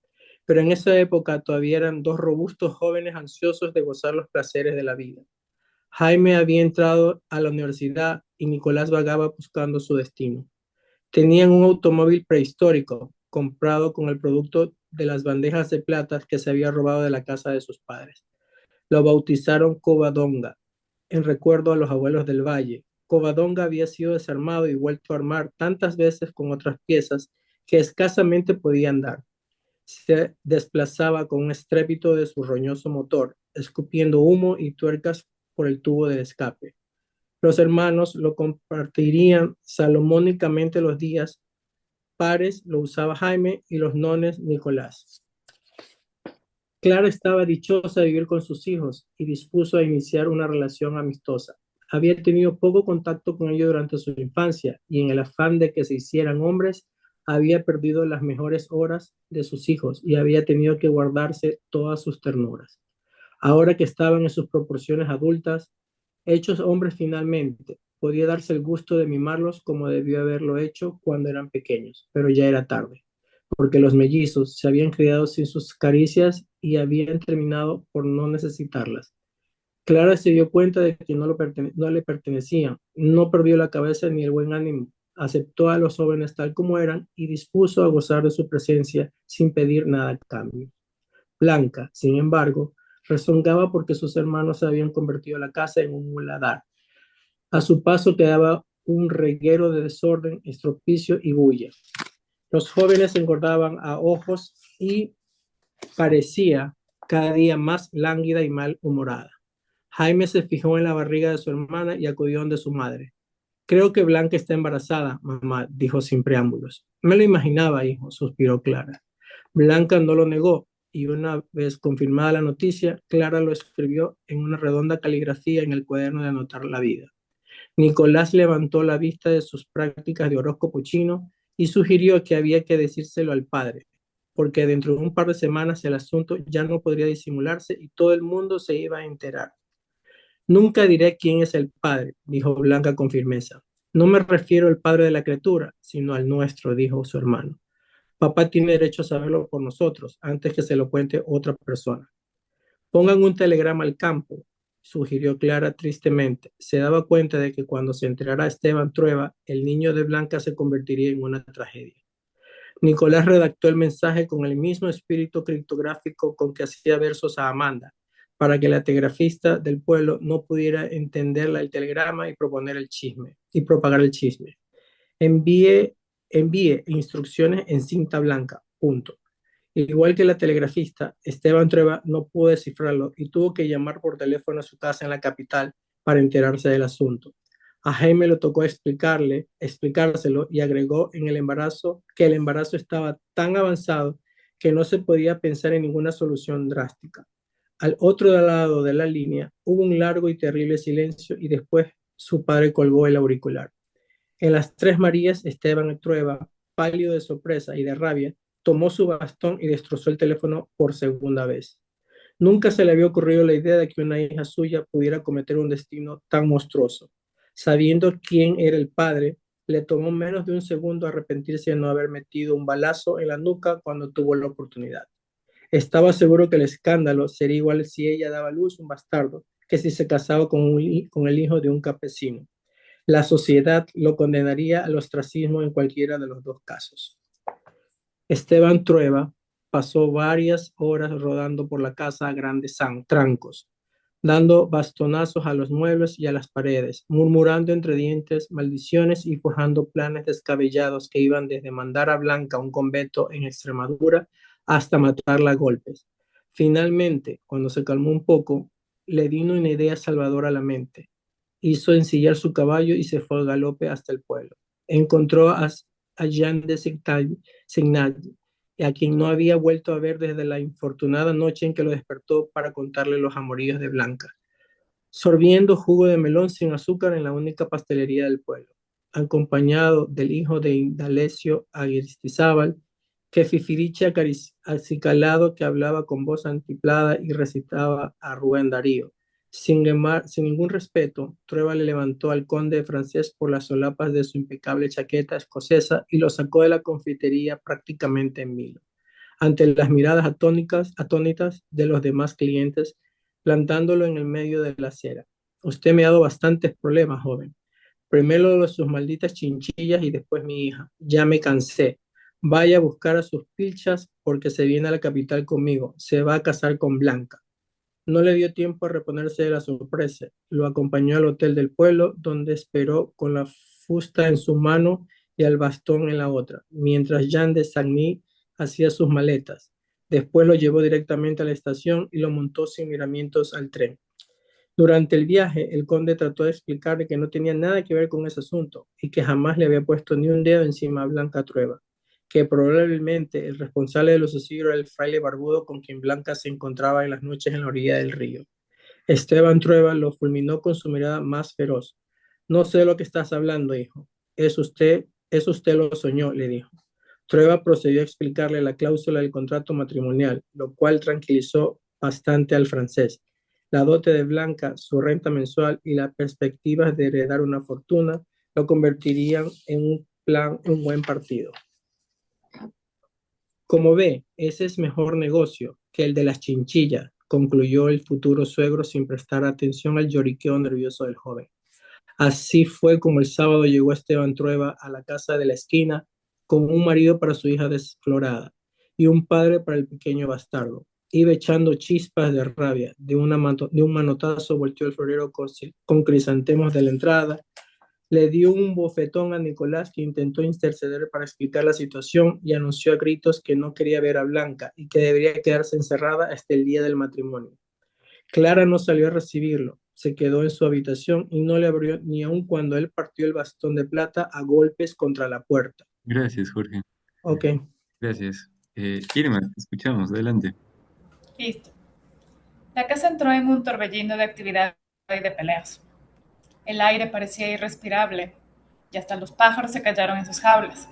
Pero en esa época todavía eran dos robustos jóvenes ansiosos de gozar los placeres de la vida. Jaime había entrado a la universidad y Nicolás vagaba buscando su destino. Tenían un automóvil prehistórico, comprado con el producto de las bandejas de plata que se había robado de la casa de sus padres. Lo bautizaron Covadonga, en recuerdo a los abuelos del valle. Covadonga había sido desarmado y vuelto a armar tantas veces con otras piezas que escasamente podía andar. Se desplazaba con un estrépito de su roñoso motor, escupiendo humo y tuercas por el tubo de escape. Los hermanos lo compartirían salomónicamente los días pares, lo usaba Jaime y los nones Nicolás. Clara estaba dichosa de vivir con sus hijos y dispuso a iniciar una relación amistosa. Había tenido poco contacto con ellos durante su infancia y en el afán de que se hicieran hombres, había perdido las mejores horas de sus hijos y había tenido que guardarse todas sus ternuras. Ahora que estaban en sus proporciones adultas, hechos hombres finalmente, podía darse el gusto de mimarlos como debió haberlo hecho cuando eran pequeños, pero ya era tarde, porque los mellizos se habían criado sin sus caricias y habían terminado por no necesitarlas. Clara se dio cuenta de que no le pertenecían, no perdió la cabeza ni el buen ánimo, aceptó a los jóvenes tal como eran y dispuso a gozar de su presencia sin pedir nada a cambio. Blanca, sin embargo, rezongaba porque sus hermanos habían convertido la casa en un muladar. A su paso quedaba un reguero de desorden, estropicio y bulla. Los jóvenes engordaban a ojos y parecía cada día más lánguida y malhumorada. Jaime se fijó en la barriga de su hermana y acudió donde su madre. Creo que Blanca está embarazada, mamá, dijo sin preámbulos. Me lo imaginaba, hijo, suspiró Clara. Blanca no lo negó y una vez confirmada la noticia, Clara lo escribió en una redonda caligrafía en el cuaderno de anotar la vida. Nicolás levantó la vista de sus prácticas de horóscopo chino y sugirió que había que decírselo al padre, porque dentro de un par de semanas el asunto ya no podría disimularse y todo el mundo se iba a enterar. Nunca diré quién es el padre, dijo Blanca con firmeza. No me refiero al padre de la criatura, sino al nuestro, dijo su hermano. Papá tiene derecho a saberlo por nosotros, antes que se lo cuente otra persona. Pongan un telegrama al campo, sugirió Clara tristemente. Se daba cuenta de que cuando se enterara Esteban Trueba, el niño de Blanca se convertiría en una tragedia. Nicolás redactó el mensaje con el mismo espíritu criptográfico con que hacía versos a Amanda, para que la telegrafista del pueblo no pudiera entender el telegrama y proponer el chisme, y propagar el chisme. Envíe instrucciones en cinta blanca, punto. Igual que la telegrafista, Esteban Trueba no pudo descifrarlo y tuvo que llamar por teléfono a su casa en la capital para enterarse del asunto. A Jaime le tocó explicárselo y agregó en el embarazo que el embarazo estaba tan avanzado que no se podía pensar en ninguna solución drástica. Al otro lado de la línea hubo un largo y terrible silencio y después su padre colgó el auricular. En las Tres Marías, Esteban Trueba, pálido de sorpresa y de rabia, tomó su bastón y destrozó el teléfono por segunda vez. Nunca se le había ocurrido la idea de que una hija suya pudiera cometer un destino tan monstruoso. Sabiendo quién era el padre, le tomó menos de un segundo arrepentirse de no haber metido un balazo en la nuca cuando tuvo la oportunidad. Estaba seguro que el escándalo sería igual si ella daba a luz un bastardo que si se casaba con el hijo de un campesino. La sociedad lo condenaría al ostracismo en cualquiera de los dos casos. Esteban Trueba pasó varias horas rodando por la casa a grandes trancos, dando bastonazos a los muebles y a las paredes, murmurando entre dientes maldiciones y forjando planes descabellados que iban desde mandar a Blanca a un convento en Extremadura hasta matarla a golpes. Finalmente, cuando se calmó un poco, le vino una idea salvadora a la mente. Hizo ensillar su caballo y se fue al galope hasta el pueblo. Encontró a Jean de Signalle, a quien no había vuelto a ver desde la infortunada noche en que lo despertó para contarle los amoríos de Blanca, sorbiendo jugo de melón sin azúcar en la única pastelería del pueblo, acompañado del hijo de Indalecio Agiristizábal, que fifiriche acicalado que hablaba con voz antiplada y recitaba a Rubén Darío. Sin ningún respeto, Trueba le levantó al conde francés por las solapas de su impecable chaqueta escocesa y lo sacó de la confitería prácticamente en vilo. Ante las miradas atónitas de los demás clientes, plantándolo en el medio de la acera. Usted me ha dado bastantes problemas, joven. Primero sus malditas chinchillas y después mi hija. Ya me cansé. Vaya a buscar a sus pilchas porque se viene a la capital conmigo. Se va a casar con Blanca. No le dio tiempo a reponerse de la sorpresa. Lo acompañó al hotel del pueblo, donde esperó con la fusta en su mano y el bastón en la otra, mientras Jean de Sagny hacía sus maletas. Después lo llevó directamente a la estación y lo montó sin miramientos al tren. Durante el viaje, el conde trató de explicarle que no tenía nada que ver con ese asunto y que jamás le había puesto ni un dedo encima a Blanca Trueba, que probablemente el responsable de los suicidios era el fraile barbudo con quien Blanca se encontraba en las noches en la orilla del río. Esteban Trueba lo fulminó con su mirada más feroz. No sé de lo que estás hablando, hijo. Eso usted lo soñó, le dijo. Trueba procedió a explicarle la cláusula del contrato matrimonial, lo cual tranquilizó bastante al francés. La dote de Blanca, su renta mensual y las perspectivas de heredar una fortuna lo convertirían en un buen partido. Como ve, ese es mejor negocio que el de las chinchillas, concluyó el futuro suegro sin prestar atención al lloriqueo nervioso del joven. Así fue como el sábado llegó Esteban Trueba a la casa de la esquina con un marido para su hija desflorada y un padre para el pequeño bastardo. Iba echando chispas de rabia. De un manotazo volteó el florero con crisantemos de la entrada. Le dio un bofetón a Nicolás, que intentó interceder para explicar la situación y anunció a gritos que no quería ver a Blanca y que debería quedarse encerrada hasta el día del matrimonio. Clara no salió a recibirlo. se quedó en su habitación y no le abrió ni aun cuando él partió el bastón de plata a golpes contra la puerta. Gracias, Jorge. Ok. Gracias. Irma, te escuchamos. Adelante. Listo. La casa entró en un torbellino de actividad y de peleas. El aire parecía irrespirable y hasta los pájaros se callaron en sus jaulas.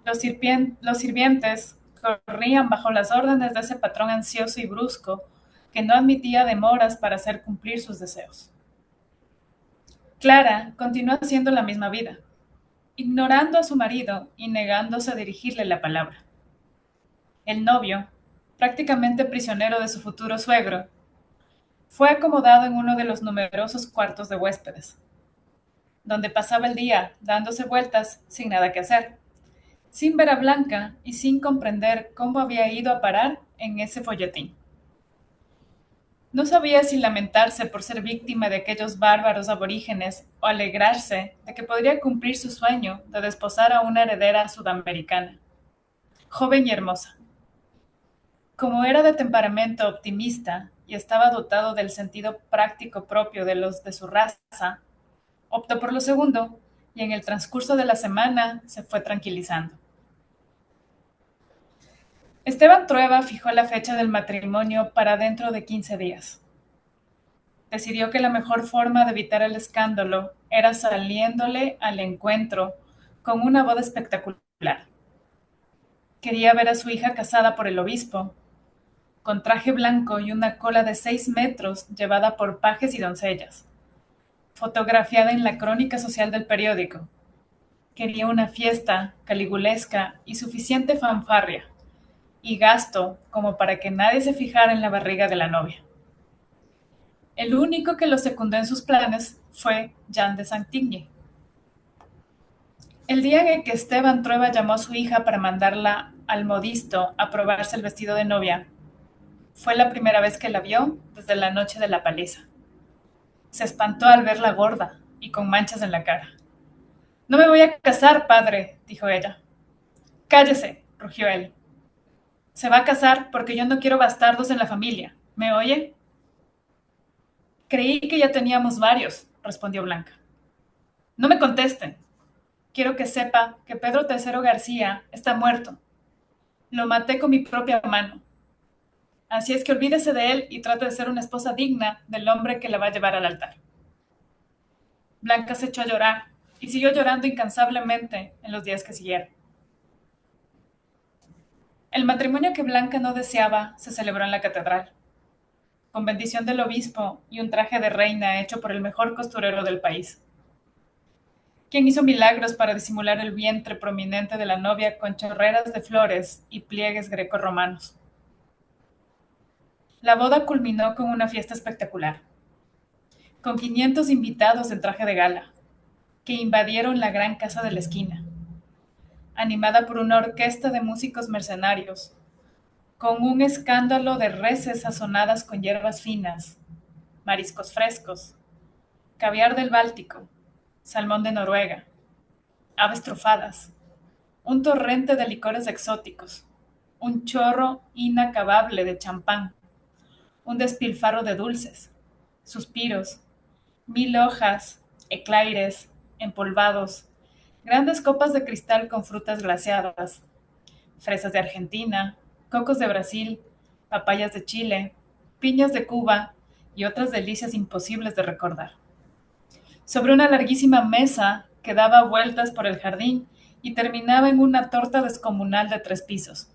Los sirvientes corrían bajo las órdenes de ese patrón ansioso y brusco que no admitía demoras para hacer cumplir sus deseos. Clara continuó haciendo la misma vida, ignorando a su marido y negándose a dirigirle la palabra. El novio, prácticamente prisionero de su futuro suegro, fue acomodado en uno de los numerosos cuartos de huéspedes, donde pasaba el día dándose vueltas sin nada que hacer, sin ver a Blanca y sin comprender cómo había ido a parar en ese folletín. No sabía si lamentarse por ser víctima de aquellos bárbaros aborígenes o alegrarse de que podría cumplir su sueño de desposar a una heredera sudamericana, joven y hermosa. Como era de temperamento optimista y estaba dotado del sentido práctico propio de los de su raza, optó por lo segundo y en el transcurso de la semana se fue tranquilizando. Esteban Trueba fijó la fecha del matrimonio para dentro de 15 días. Decidió que la mejor forma de evitar el escándalo era saliéndole al encuentro con una boda espectacular. Quería ver a su hija casada por el obispo, con traje blanco y una cola de 6 metros llevada por pajes y doncellas, fotografiada en la crónica social del periódico. Quería una fiesta caligulesca y suficiente fanfarria, y gasto como para que nadie se fijara en la barriga de la novia. El único que lo secundó en sus planes fue Jean de Santigny. El día en el que Esteban Trueba llamó a su hija para mandarla al modisto a probarse el vestido de novia, fue la primera vez que la vio desde la noche de la paliza. Se espantó al verla gorda y con manchas en la cara. «No me voy a casar, padre», dijo ella. «Cállese», rugió él. «Se va a casar porque yo no quiero bastardos en la familia. ¿Me oye?» «Creí que ya teníamos varios», respondió Blanca. «No me contesten. Quiero que sepa que Pedro III García está muerto. Lo maté con mi propia mano. Así es que olvídese de él y trate de ser una esposa digna del hombre que la va a llevar al altar». Blanca se echó a llorar y siguió llorando incansablemente en los días que siguieron. El matrimonio que Blanca no deseaba se celebró en la catedral, con bendición del obispo y un traje de reina hecho por el mejor costurero del país, quien hizo milagros para disimular el vientre prominente de la novia con chorreras de flores y pliegues grecorromanos. La boda culminó con una fiesta espectacular, con 500 invitados en traje de gala, que invadieron la gran casa de la esquina, animada por una orquesta de músicos mercenarios, con un escándalo de reses sazonadas con hierbas finas, mariscos frescos, caviar del Báltico, salmón de Noruega, aves trufadas, un torrente de licores exóticos, un chorro inacabable de champán, un despilfarro de dulces, suspiros, 1000 hojas, eclaires, empolvados, grandes copas de cristal con frutas glaseadas, fresas de Argentina, cocos de Brasil, papayas de Chile, piñas de Cuba y otras delicias imposibles de recordar. Sobre una larguísima mesa que daba vueltas por el jardín y terminaba en una torta descomunal de 3 pisos,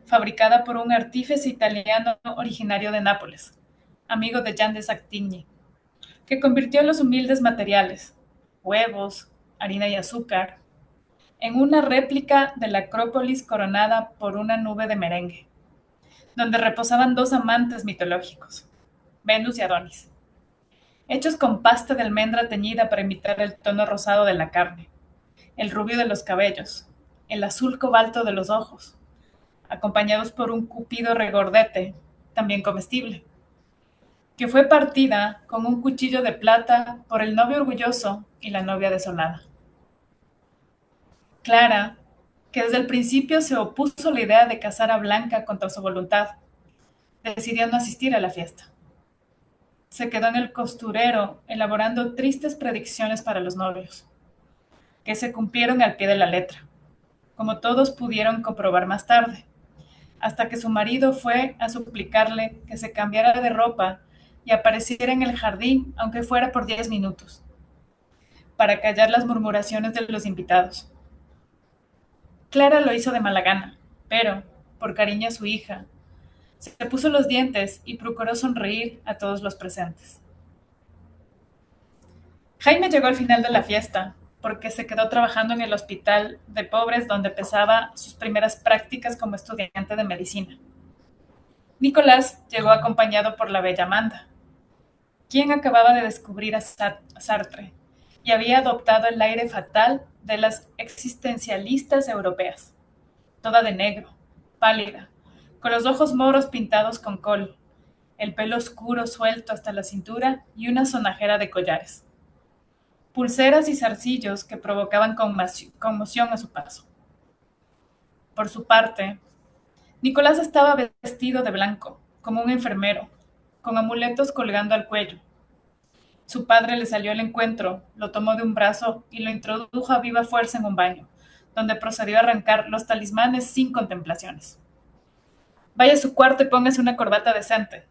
fabricada por un artífice italiano originario de Nápoles, amigo de Jean de Santigny, que convirtió los humildes materiales, huevos, harina y azúcar, en una réplica de la Acrópolis coronada por una nube de merengue, donde reposaban 2 amantes mitológicos, Venus y Adonis, hechos con pasta de almendra teñida para imitar el tono rosado de la carne, el rubio de los cabellos, el azul cobalto de los ojos, acompañados por un cupido regordete, también comestible, que fue partida con un cuchillo de plata por el novio orgulloso y la novia desolada. Clara, que desde el principio se opuso a la idea de casar a Blanca contra su voluntad, decidió no asistir a la fiesta. se quedó en el costurero elaborando tristes predicciones para los novios, que se cumplieron al pie de la letra, como todos pudieron comprobar más tarde, hasta que su marido fue a suplicarle que se cambiara de ropa y apareciera en el jardín, aunque fuera por 10 minutos, para callar las murmuraciones de los invitados. Clara lo hizo de mala gana, pero, por cariño a su hija, se puso los dientes y procuró sonreír a todos los presentes. Jaime llegó al final de la fiesta, porque se quedó trabajando en el hospital de pobres donde empezaba sus primeras prácticas como estudiante de medicina. Nicolás llegó acompañado por la bella Amanda, quien acababa de descubrir a Sartre y había adoptado el aire fatal de las existencialistas europeas, toda de negro, pálida, con los ojos moros pintados con col, el pelo oscuro suelto hasta la cintura y una sonajera de collares, pulseras y zarcillos que provocaban conmoción a su paso. Por su parte, Nicolás estaba vestido de blanco, como un enfermero, con amuletos colgando al cuello. Su padre le salió al encuentro, lo tomó de un brazo y lo introdujo a viva fuerza en un baño, donde procedió a arrancar los talismanes sin contemplaciones. Vaya a su cuarto y póngase una corbata decente.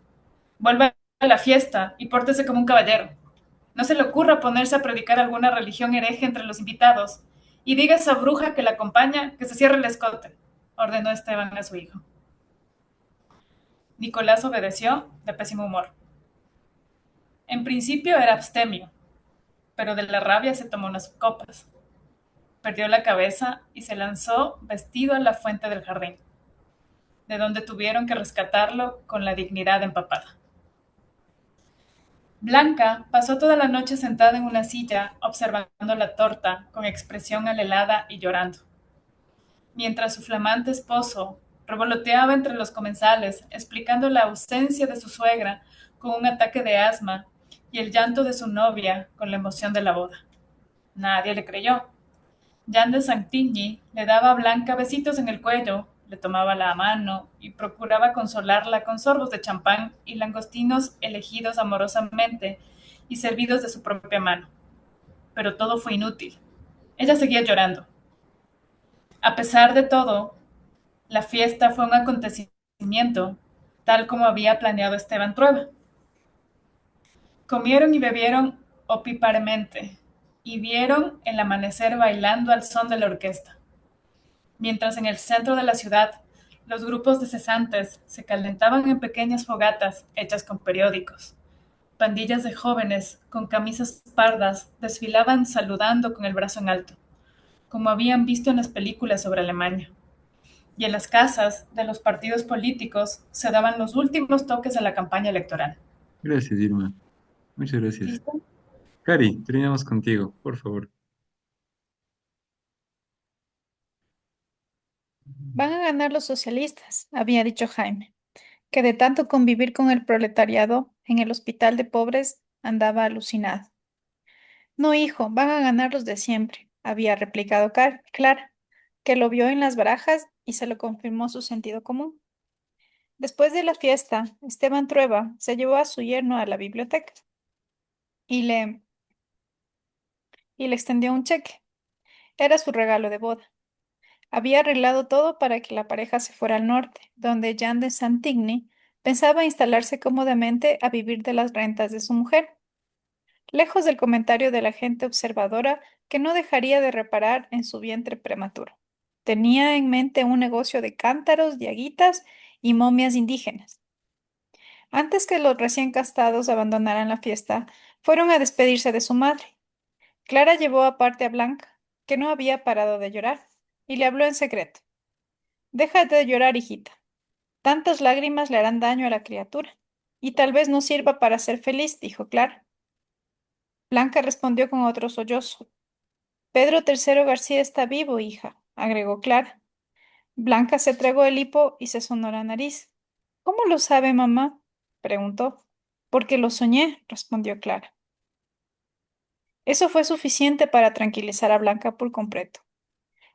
Vuelva a la fiesta y pórtese como un caballero. No se le ocurra ponerse a predicar alguna religión hereje entre los invitados. Y diga a esa bruja que la acompaña que se cierre el escote, ordenó Esteban a su hijo. Nicolás obedeció, de pésimo humor. En principio era abstemio, pero de la rabia se tomó unas copas. Perdió la cabeza y se lanzó vestido a la fuente del jardín, de donde tuvieron que rescatarlo con la dignidad empapada. Blanca pasó toda la noche sentada en una silla observando la torta con expresión alelada y llorando, mientras su flamante esposo revoloteaba entre los comensales explicando la ausencia de su suegra con un ataque de asma y el llanto de su novia con la emoción de la boda. Nadie le creyó. Jean de Santigny le daba a Blanca besitos en el cuello, le tomaba la mano y procuraba consolarla con sorbos de champán y langostinos elegidos amorosamente y servidos de su propia mano. Pero todo fue inútil. Ella seguía llorando. A pesar de todo, la fiesta fue un acontecimiento, tal como había planeado Esteban Trueba. Comieron y bebieron opíparamente y vieron el amanecer bailando al son de la orquesta, mientras en el centro de la ciudad los grupos de cesantes se calentaban en pequeñas fogatas hechas con periódicos. Pandillas de jóvenes con camisas pardas desfilaban saludando con el brazo en alto, como habían visto en las películas sobre Alemania. Y en las casas de los partidos políticos se daban los últimos toques de la campaña electoral. Gracias, Irma. Muchas gracias. ¿Listo? Cari, terminamos contigo, por favor. Van a ganar los socialistas, había dicho Jaime, que de tanto convivir con el proletariado en el hospital de pobres andaba alucinado. No, hijo, van a ganar los de siempre, había replicado Clara, que lo vio en las barajas y se lo confirmó su sentido común. Después de la fiesta, Esteban Trueba se llevó a su yerno a la biblioteca y le extendió un cheque. Era su regalo de boda. Había arreglado todo para que la pareja se fuera al norte, donde Jean de Santigny pensaba instalarse cómodamente a vivir de las rentas de su mujer, lejos del comentario de la gente observadora que no dejaría de reparar en su vientre prematuro. Tenía en mente un negocio de cántaros, diaguitas y momias indígenas. Antes que los recién casados abandonaran la fiesta, fueron a despedirse de su madre. Clara llevó aparte a Blanca, que no había parado de llorar, y le habló en secreto. Déjate de llorar, hijita. Tantas lágrimas le harán daño a la criatura, y tal vez no sirva para ser feliz, dijo Clara. Blanca respondió con otro sollozo. Pedro III García está vivo, hija, agregó Clara. Blanca se tragó el hipo y se sonó la nariz. ¿Cómo lo sabe, mamá? Preguntó. Porque lo soñé, respondió Clara. Eso fue suficiente para tranquilizar a Blanca por completo.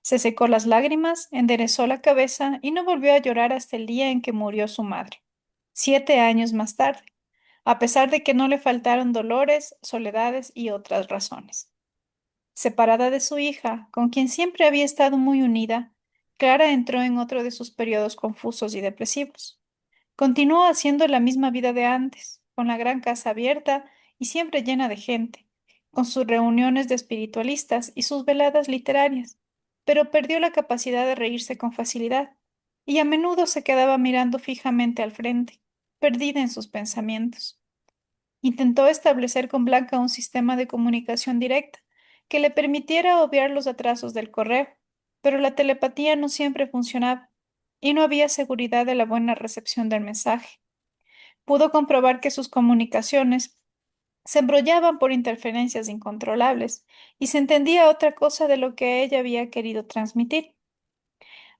Se secó las lágrimas, enderezó la cabeza y no volvió a llorar hasta el día en que murió su madre, 7 años más tarde, a pesar de que no le faltaron dolores, soledades y otras razones. Separada de su hija, con quien siempre había estado muy unida, Clara entró en otro de sus periodos confusos y depresivos. Continuó haciendo la misma vida de antes, con la gran casa abierta y siempre llena de gente, con sus reuniones de espiritualistas y sus veladas literarias, pero perdió la capacidad de reírse con facilidad, y a menudo se quedaba mirando fijamente al frente, perdida en sus pensamientos. Intentó establecer con Blanca un sistema de comunicación directa que le permitiera obviar los atrasos del correo, pero la telepatía no siempre funcionaba y no había seguridad de la buena recepción del mensaje. Pudo comprobar que sus comunicaciones se embrollaban por interferencias incontrolables y se entendía otra cosa de lo que ella había querido transmitir.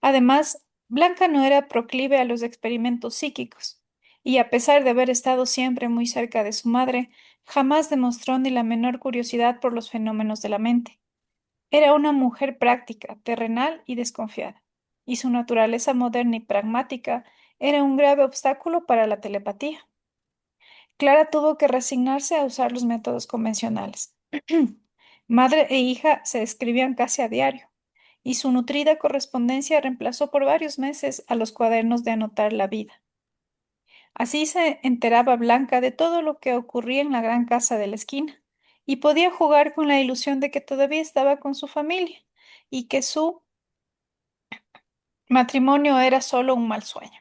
Además, Blanca no era proclive a los experimentos psíquicos, y a pesar de haber estado siempre muy cerca de su madre, jamás demostró ni la menor curiosidad por los fenómenos de la mente. Era una mujer práctica, terrenal y desconfiada, y su naturaleza moderna y pragmática era un grave obstáculo para la telepatía. Clara tuvo que resignarse a usar los métodos convencionales. Madre e hija se escribían casi a diario, y su nutrida correspondencia reemplazó por varios meses a los cuadernos de anotar la vida. Así se enteraba Blanca de todo lo que ocurría en la gran casa de la esquina, y podía jugar con la ilusión de que todavía estaba con su familia, y que su matrimonio era solo un mal sueño.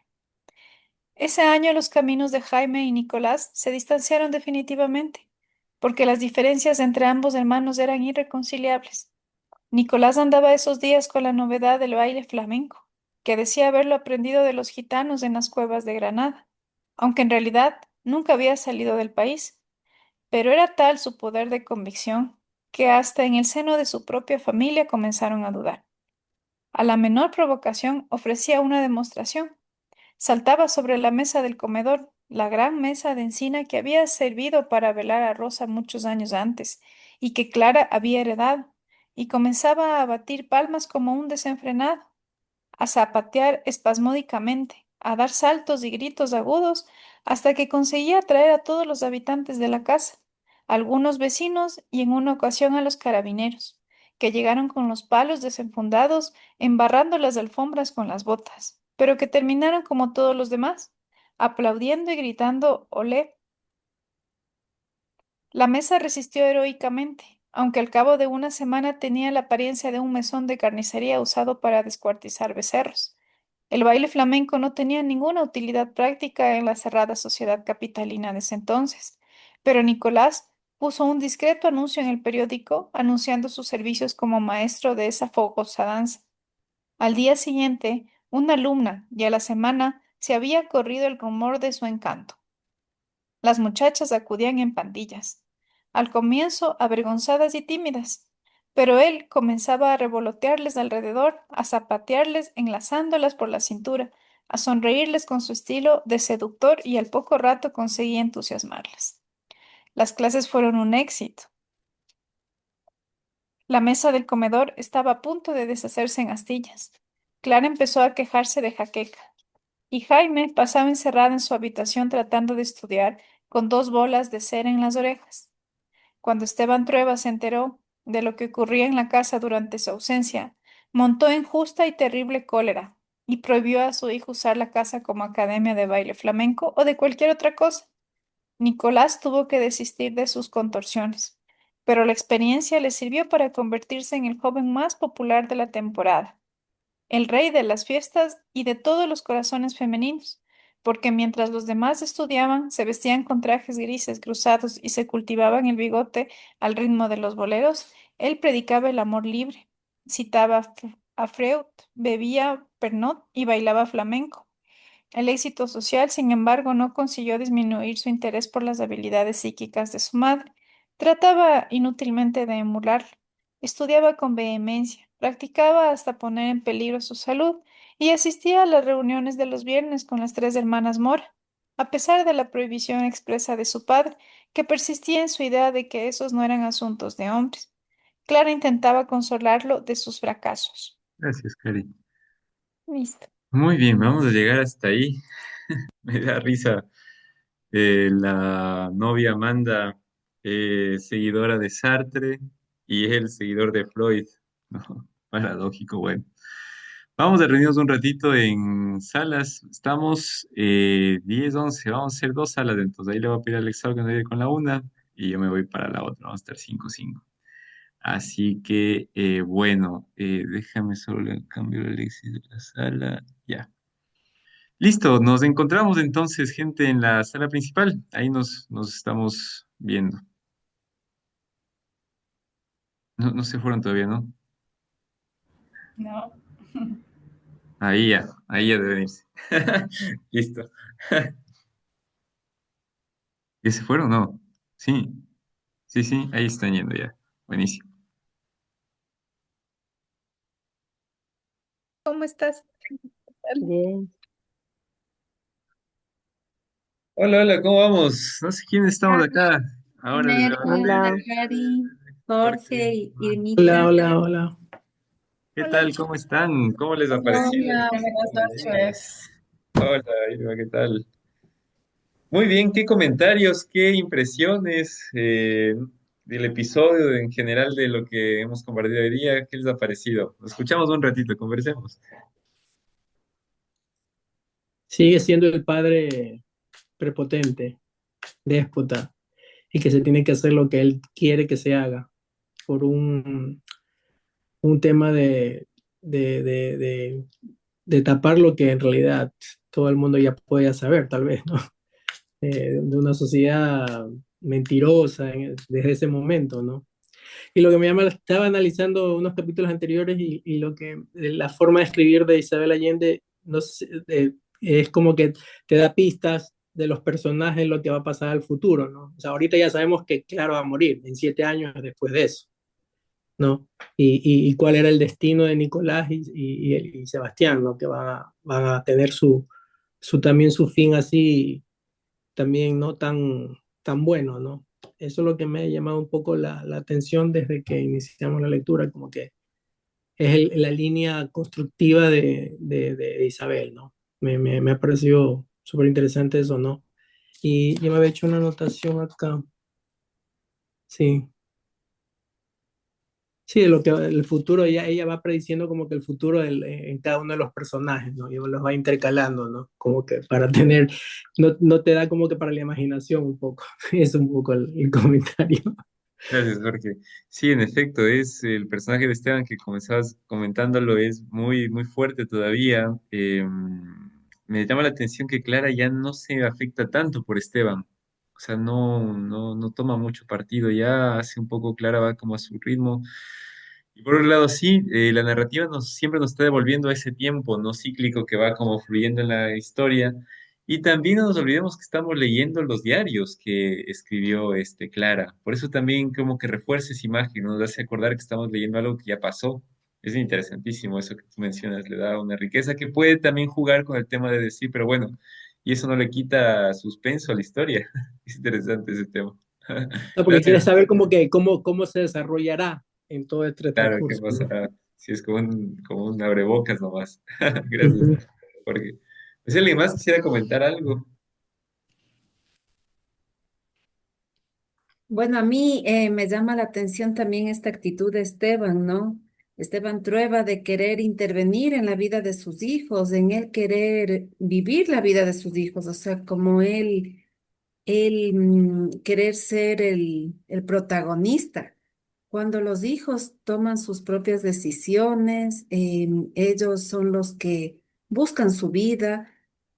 Ese año los caminos de Jaime y Nicolás se distanciaron definitivamente, porque las diferencias entre ambos hermanos eran irreconciliables. Nicolás andaba esos días con la novedad del baile flamenco, que decía haberlo aprendido de los gitanos en las cuevas de Granada, aunque en realidad nunca había salido del país. Pero era tal su poder de convicción que hasta en el seno de su propia familia comenzaron a dudar. A la menor provocación ofrecía una demostración. Saltaba sobre la mesa del comedor, la gran mesa de encina que había servido para velar a Rosa muchos años antes y que Clara había heredado, y comenzaba a batir palmas como un desenfrenado, a zapatear espasmódicamente, a dar saltos y gritos agudos hasta que conseguía atraer a todos los habitantes de la casa, algunos vecinos y en una ocasión a los carabineros, que llegaron con los palos desenfundados, embarrando las alfombras con las botas, pero que terminaron como todos los demás, aplaudiendo y gritando olé. La mesa resistió heroicamente, aunque al cabo de una semana tenía la apariencia de un mesón de carnicería usado para descuartizar becerros. El baile flamenco no tenía ninguna utilidad práctica en la cerrada sociedad capitalina de ese entonces, pero Nicolás puso un discreto anuncio en el periódico anunciando sus servicios como maestro de esa fogosa danza. Al día siguiente, una alumna, y a la semana, se había corrido el rumor de su encanto. Las muchachas acudían en pandillas, al comienzo avergonzadas y tímidas, pero él comenzaba a revolotearles alrededor, a zapatearles enlazándolas por la cintura, a sonreírles con su estilo de seductor y al poco rato conseguía entusiasmarlas. Las clases fueron un éxito. La mesa del comedor estaba a punto de deshacerse en astillas. Clara empezó a quejarse de jaqueca, y Jaime pasaba encerrado en su habitación tratando de estudiar con dos bolas de cera en las orejas. Cuando Esteban Trueba se enteró de lo que ocurría en la casa durante su ausencia, montó en justa y terrible cólera y prohibió a su hijo usar la casa como academia de baile flamenco o de cualquier otra cosa. Nicolás tuvo que desistir de sus contorsiones, pero la experiencia le sirvió para convertirse en el joven más popular de la temporada, el rey de las fiestas y de todos los corazones femeninos, porque mientras los demás estudiaban, se vestían con trajes grises cruzados y se cultivaban el bigote al ritmo de los boleros, él predicaba el amor libre, citaba a Freud, bebía Pernod y bailaba flamenco. El éxito social, sin embargo, no consiguió disminuir su interés por las habilidades psíquicas de su madre. Trataba inútilmente de emularla. Estudiaba con vehemencia, practicaba hasta poner en peligro su salud y asistía a las reuniones de los viernes con las tres hermanas Mora, a pesar de la prohibición expresa de su padre, que persistía en su idea de que esos no eran asuntos de hombres. Clara intentaba consolarlo de sus fracasos. Gracias, Cari. Listo. Muy bien, vamos a llegar hasta ahí. Me da risa La novia Amanda, seguidora de Sartre, y él, seguidor de Freud. ¿No? Paradójico, bueno. Vamos a reunirnos un ratito en salas. Estamos 10, 11. Vamos a hacer dos salas. Entonces ahí le voy a pedir a Alex que nos ayude con la una y yo me voy para la otra. Vamos a estar 5 5. Así que, bueno, déjame solo le cambio el Alexis de la sala. Ya. Listo, nos encontramos entonces, gente, en la sala principal. Ahí nos estamos viendo. No, no se fueron todavía, ¿no? No. Ahí ya deben irse. Listo. ¿Ya se fueron? No. Sí, sí, sí, ahí están yendo ya. Buenísimo. ¿Cómo estás? Bien. Hola, hola, ¿cómo vamos? No sé quién estamos acá. Ahora les Nelson, Hola, levanté. Cari, Jorge. Jorge y hola, Irmita. hola, hola. ¿Qué Hola, tal? ¿Cómo están? ¿Cómo les ha Hola. parecido el Hola, tema buenas de hoy? noches. Hola, Irma, ¿qué tal? Muy bien, ¿qué comentarios, qué impresiones del episodio en general de lo que hemos compartido hoy día? ¿Qué les ha parecido? Nos escuchamos un ratito, conversemos. Sigue siendo el padre prepotente, déspota, y que se tiene que hacer lo que él quiere que se haga por un tema de, de tapar lo que en realidad todo el mundo ya puede saber, tal vez, ¿no? De una sociedad mentirosa desde ese momento, ¿no? Y lo que me llama, estaba analizando unos capítulos anteriores y lo que la forma de escribir de Isabel Allende no sé, es como que te da pistas de los personajes, lo que va a pasar al futuro, ¿no? O sea, ahorita ya sabemos que Claro va a morir en 7 años después de eso, ¿no? Y cuál era el destino de Nicolás y Sebastián, ¿no? Que van a tener también su fin así, también no tan bueno, ¿no? Eso es lo que me ha llamado un poco la atención desde que iniciamos la lectura, como que es la línea constructiva de Isabel, ¿no? Me ha parecido súper interesante eso, ¿no? Y yo me había hecho una anotación acá, sí. Sí, de lo que el futuro, ella va prediciendo como que el futuro en cada uno de los personajes, ¿no? Y los va intercalando, ¿no? Como que para tener, no te da como que para la imaginación un poco, es un poco el comentario. Gracias, Jorge. Sí, en efecto, es el personaje de Esteban que comenzabas comentándolo, es muy, muy fuerte todavía. Me llama la atención que Clara ya no se afecta tanto por Esteban. O sea, no toma mucho partido, ya hace un poco Clara, va como a su ritmo. Y por otro lado, sí, la narrativa siempre nos está devolviendo a ese tiempo, ¿no? Cíclico que va como fluyendo en la historia. Y también no nos olvidemos que estamos leyendo los diarios que escribió Clara. Por eso también como que refuerza esa imagen, nos hace acordar que estamos leyendo algo que ya pasó. Es interesantísimo eso que tú mencionas, le da una riqueza que puede también jugar con el tema de decir, pero bueno, y eso no le quita suspenso a la historia. Es interesante ese tema. No, porque quieres Gracias. saber como que cómo se desarrollará en todo este Claro, ¿qué transcurso, ¿no? pasará? Si es como un abrebocas nomás. Gracias, Ujú. Jorge. Si alguien más quisiera comentar algo. Bueno, a mí me llama la atención también esta actitud de Esteban, ¿no? Esteban Trueba de querer intervenir en la vida de sus hijos, en él querer vivir la vida de sus hijos, o sea, como él querer ser el protagonista. Cuando los hijos toman sus propias decisiones, ellos son los que buscan su vida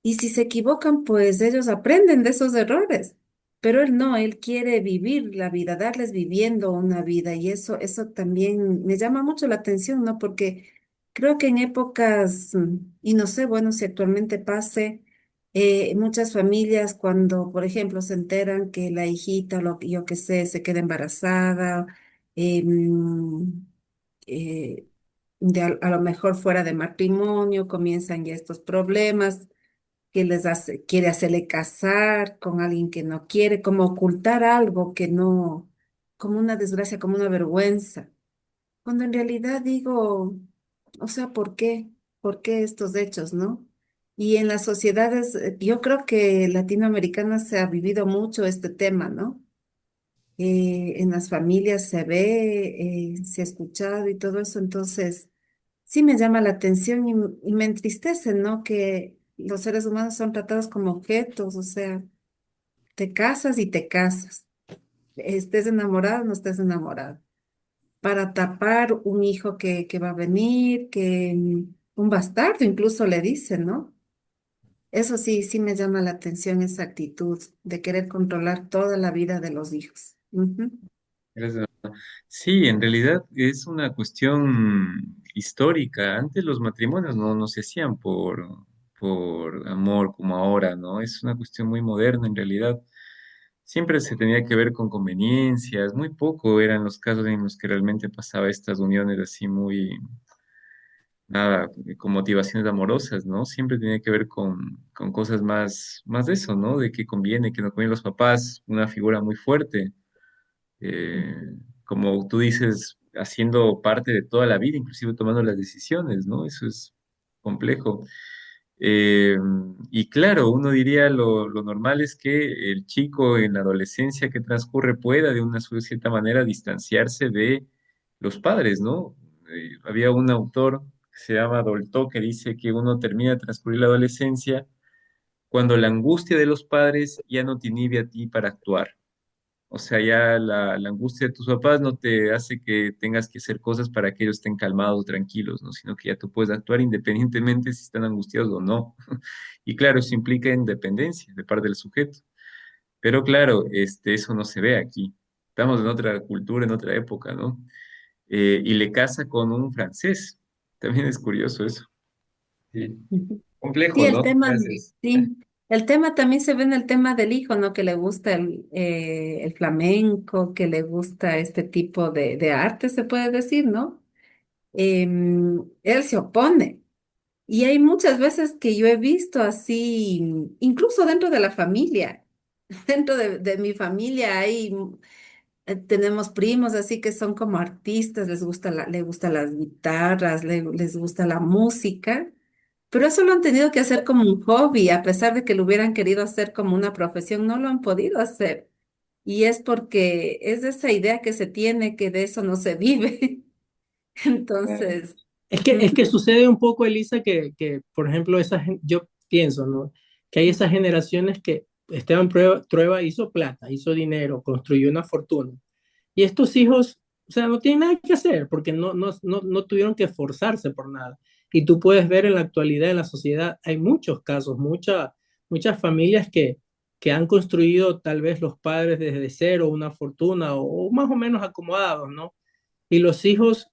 y si se equivocan, pues ellos aprenden de esos errores. Pero él no, él quiere vivir la vida, darles viviendo una vida y eso también me llama mucho la atención, ¿no? Porque creo que en épocas, y no sé, bueno, si actualmente pase, muchas familias cuando, por ejemplo, se enteran que la hijita, yo qué sé, se queda embarazada, em, eh, a lo mejor fuera de matrimonio, comienzan ya estos problemas que quiere hacerle casar con alguien que no quiere, como ocultar algo que no, como una desgracia, como una vergüenza. Cuando en realidad digo, o sea, ¿por qué? ¿Por qué estos hechos, no? Y en las sociedades, yo creo que latinoamericanas se ha vivido mucho este tema, ¿no? En las familias se ve, se ha escuchado y todo eso, entonces sí me llama la atención y me entristece, ¿no? Que los seres humanos son tratados como objetos, o sea, te casas y te casas, estés enamorado o no estés enamorado, para tapar un hijo que va a venir, que un bastardo incluso le dicen, ¿no? Eso sí, sí me llama la atención esa actitud de querer controlar toda la vida de los hijos. Ujú. Gracias. Sí, en realidad es una cuestión histórica. Antes los matrimonios no se hacían por amor como ahora, ¿no? Es una cuestión muy moderna en realidad. Siempre se tenía que ver con conveniencias, muy poco eran los casos en los que realmente pasaba estas uniones así muy, nada, con motivaciones amorosas, ¿no? Siempre tenía que ver con cosas más de eso, ¿no? De qué conviene, que no conviene los papás, una figura muy fuerte, eh, como tú dices, haciendo parte de toda la vida, inclusive tomando las decisiones, ¿no? Eso es complejo. Eh, y claro, uno diría lo normal es que el chico en la adolescencia que transcurre pueda de una cierta manera distanciarse de los padres, ¿no? Había un autor que se llama Dolto que dice que uno termina de transcurrir la adolescencia cuando la angustia de los padres ya no te inhibe a ti para actuar. O sea, ya la angustia de tus papás no te hace que tengas que hacer cosas para que ellos estén calmados o tranquilos, ¿no? Sino que ya tú puedes actuar independientemente si están angustiados o no. Y claro, eso implica independencia de parte del sujeto. Pero claro, eso no se ve aquí. Estamos en otra cultura, en otra época, ¿no? Y le casa con un francés. También es curioso eso. Sí. Sí, Complejo, el ¿no? tema, Gracias. sí. El tema también se ve en el tema del hijo, ¿no? Que le gusta el flamenco, que le gusta este tipo de arte, se puede decir, ¿no? Él se opone. Y hay muchas veces que yo he visto así, incluso dentro de la familia, dentro de mi familia hay, tenemos primos así que son como artistas, les gustan las guitarras, les gusta la música, pero eso lo han tenido que hacer como un hobby, a pesar de que lo hubieran querido hacer como una profesión, no lo han podido hacer. Y es porque es esa idea que se tiene que de eso no se vive. Entonces, Es que ujú, sucede un poco, Elisa, que, por ejemplo, yo pienso, ¿no? Que hay esas generaciones que Esteban Trueba hizo plata, hizo dinero, construyó una fortuna. Y estos hijos, o sea, no tienen nada que hacer porque no tuvieron que esforzarse por nada. Y tú puedes ver en la actualidad, en la sociedad, hay muchos casos, muchas familias que han construido tal vez los padres desde cero una fortuna o más o menos acomodados, ¿no? Y los hijos,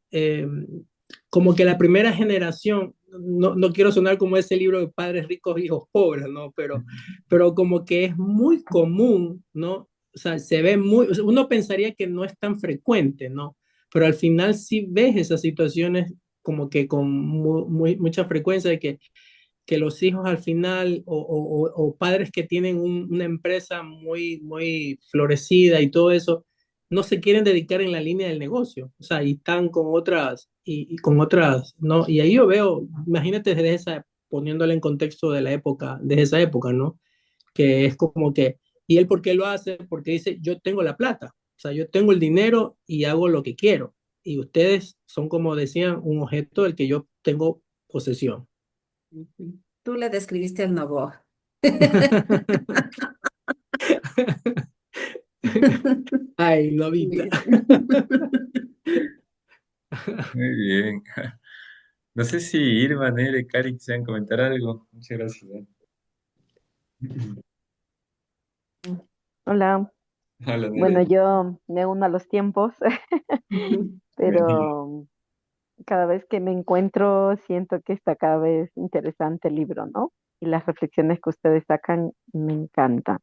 como que la primera generación, no quiero sonar como ese libro de padres ricos, hijos pobres, ¿no? Pero como que es muy común, ¿no? O sea, se ve muy, o sea, uno pensaría que no es tan frecuente, ¿no? Pero al final sí ves esas situaciones como que con mucha frecuencia de que los hijos al final o padres que tienen una empresa muy florecida y todo eso, no se quieren dedicar en la línea del negocio, o sea, y están con otras, y con otras, ¿no? Y ahí yo veo, imagínate desde poniéndole en contexto de la época, desde esa época, ¿no? Que es como que, ¿y él por qué lo hace? Porque dice, yo tengo la plata, o sea, yo tengo el dinero y hago lo que quiero, y ustedes son, como decían, un objeto del que yo tengo posesión. ujú. Tú le describiste al Novoa. Ay, Lobita. Muy bien. No sé si Irma, Nere, Cari quisieran comentar algo. Muchas gracias. Hola, Hola, bueno, Nere. yo me uno a los tiempos, Bienvenido. pero cada vez que me encuentro siento que está cada vez interesante el libro, ¿no? Y las reflexiones que ustedes sacan me encantan.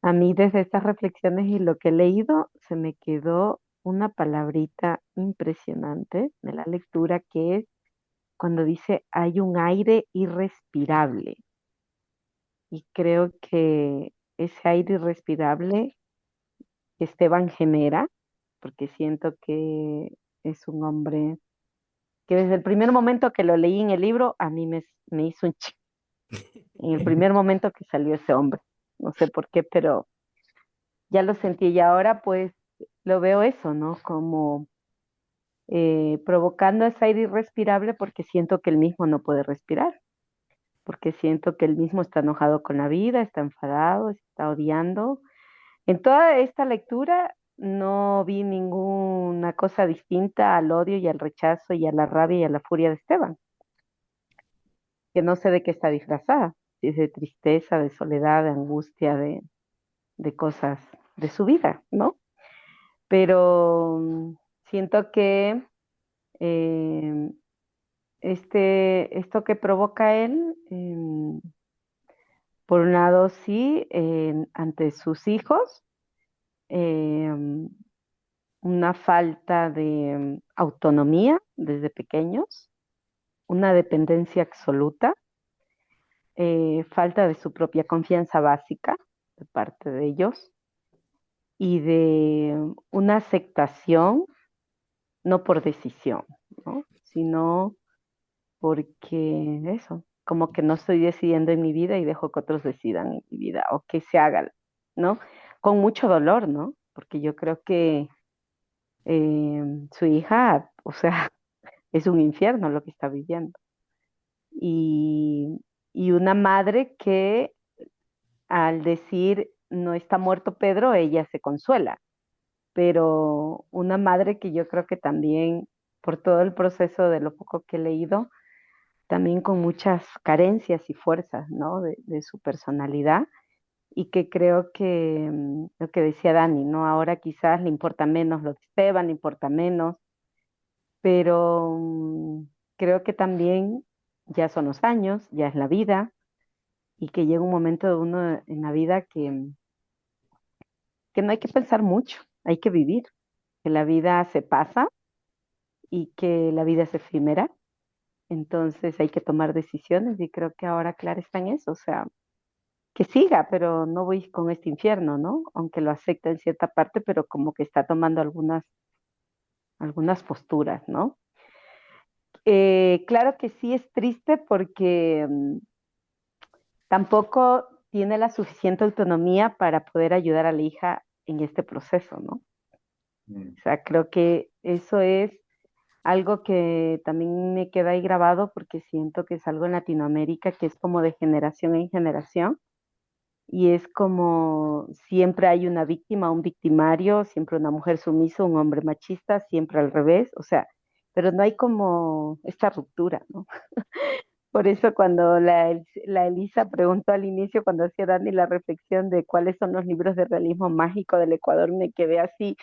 A mí desde estas reflexiones y lo que he leído se me quedó una palabrita impresionante de la lectura que es cuando dice hay un aire irrespirable. Y creo que ese aire irrespirable que Esteban genera, porque siento que es un hombre que desde el primer momento que lo leí en el libro, a mí me hizo un chic. en el primer momento que salió ese hombre. No sé por qué, pero ya lo sentí y ahora pues lo veo eso, ¿no? Como provocando ese aire irrespirable porque siento que él mismo no puede respirar, porque siento que él mismo está enojado con la vida, está enfadado, está odiando. En toda esta lectura no vi ninguna cosa distinta al odio y al rechazo y a la rabia y a la furia de Esteban, que no sé de qué está disfrazada, si es de tristeza, de soledad, de angustia, de cosas de su vida, ¿no? Pero siento que eh, esto que provoca él, por un lado sí, ante sus hijos, em, una falta de autonomía desde pequeños, una dependencia absoluta, falta de su propia confianza básica de parte de ellos y de una aceptación, no por decisión, ¿no? Sino porque eso, como que no estoy decidiendo en mi vida y dejo que otros decidan en mi vida o que se hagan, ¿no? Con mucho dolor, ¿no? Porque yo creo que su hija, o sea, es un infierno lo que está viviendo. Y, y una madre que al decir no está muerto Pedro, ella se consuela, pero una madre que yo creo que también, por todo el proceso de lo poco que he leído, también con muchas carencias y fuerzas, ¿no? De su personalidad y que creo que lo que decía Dani, ¿no? Ahora quizás le importa menos lo de Esteban, le importa menos, pero creo que también ya son los años, ya es la vida y que llega un momento de uno en la vida que no hay que pensar mucho, hay que vivir, que la vida se pasa y que la vida es efímera, entonces hay que tomar decisiones y creo que ahora Clara está en eso, o sea, que siga, pero no voy con este infierno, ¿no? Aunque lo acepta en cierta parte, pero como que está tomando algunas posturas, ¿no? Claro que sí es triste porque tampoco tiene la suficiente autonomía para poder ayudar a la hija en este proceso, ¿no? Mm. O sea, creo que eso es algo que también me queda ahí grabado porque siento que es algo en Latinoamérica que es como de generación en generación y es como siempre hay una víctima, un victimario, siempre una mujer sumisa, un hombre machista, siempre al revés, o sea, pero no hay como esta ruptura, ¿no? Por eso cuando la Elisa preguntó al inicio, cuando hacía Dani la reflexión de cuáles son los libros de realismo mágico del Ecuador, me quedé así,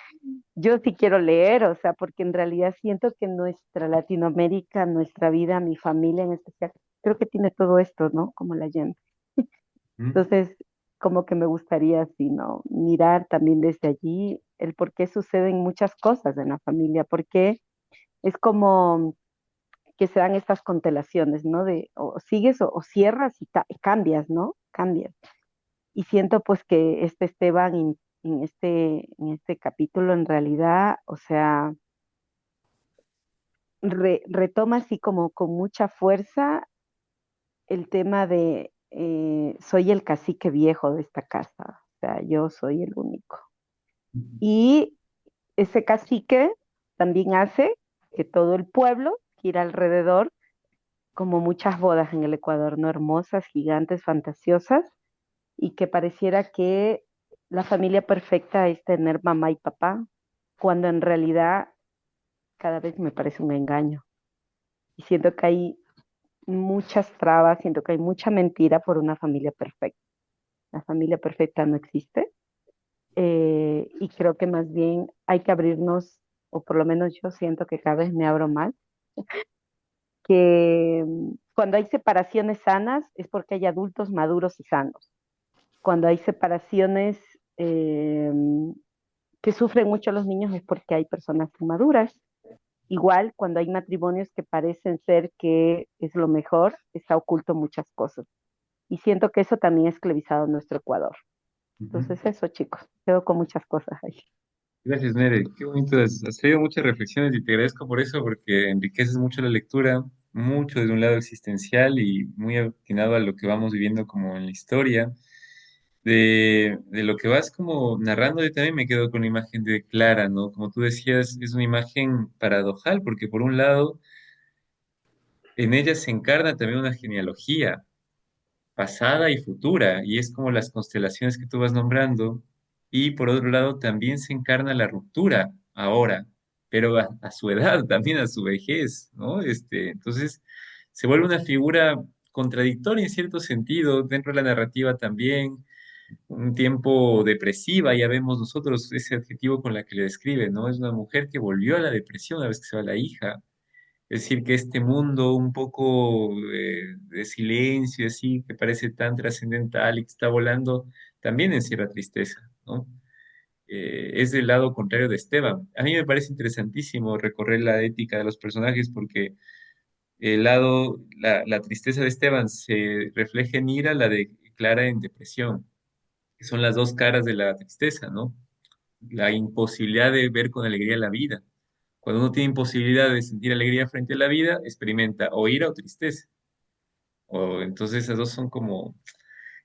yo sí quiero leer, o sea, porque en realidad siento que nuestra Latinoamérica, nuestra vida, mi familia en especial, creo que tiene todo esto, ¿no? Como la gente. Mm. Entonces, como que me gustaría así, ¿no? Mirar también desde allí el por qué suceden muchas cosas en la familia, porque es como que se dan estas constelaciones, ¿no? De o sigues o cierras y cambias, ¿no? Cambias. Y siento pues que este Esteban en este capítulo en realidad, o sea, retoma así como con mucha fuerza el tema de soy el cacique viejo de esta casa, o sea, yo soy el único. Y ese cacique también hace que todo el pueblo gira alrededor, como muchas bodas en el Ecuador, ¿no? Hermosas, gigantes, fantasiosas, y que pareciera que la familia perfecta es tener mamá y papá, cuando en realidad cada vez me parece un engaño. Y siento que hay muchas trabas, siento que hay mucha mentira por una familia perfecta. La familia perfecta no existe. Y creo que más bien hay que abrirnos, o por lo menos yo siento que cada vez me abro más, que cuando hay separaciones sanas es porque hay adultos maduros y sanos. Cuando hay separaciones eh, que sufren mucho los niños es porque hay personas inmaduras. Igual, cuando hay matrimonios que parecen ser que es lo mejor, está oculto muchas cosas. Y siento que eso también ha esclavizado nuestro Ecuador. Ujú. Entonces, eso, chicos, quedo con muchas cosas ahí. Gracias, Nere. Qué bonito. Has traído muchas reflexiones y te agradezco por eso, porque enriqueces mucho la lectura. mucho desde un lado existencial y muy atinado a lo que vamos viviendo como en la historia. De lo que vas como narrando, yo también me quedo con la imagen de Clara, ¿no? Como tú decías, es una imagen paradojal, porque por un lado, en ella se encarna también una genealogía pasada y futura, y es como las constelaciones que tú vas nombrando, y por otro lado también se encarna la ruptura ahora, pero a su edad, también a su vejez, ¿no? Entonces se vuelve una figura contradictoria en cierto sentido, dentro de la narrativa también, un tiempo depresiva, ya vemos nosotros ese adjetivo con la que le describe, ¿no? Es una mujer que volvió a la depresión una vez que se va la hija. Es decir, que este mundo un poco de silencio, así, que parece tan trascendental y que está volando, también encierra tristeza, ¿no? Es del lado contrario de Esteban. A mí me parece interesantísimo recorrer la ética de los personajes porque la tristeza de Esteban se refleja en ira, la de Clara en depresión, que son las dos caras de la tristeza, ¿no? La imposibilidad de ver con alegría la vida. Cuando uno tiene imposibilidad de sentir alegría frente a la vida, experimenta o ira o tristeza. O, entonces esas dos son como,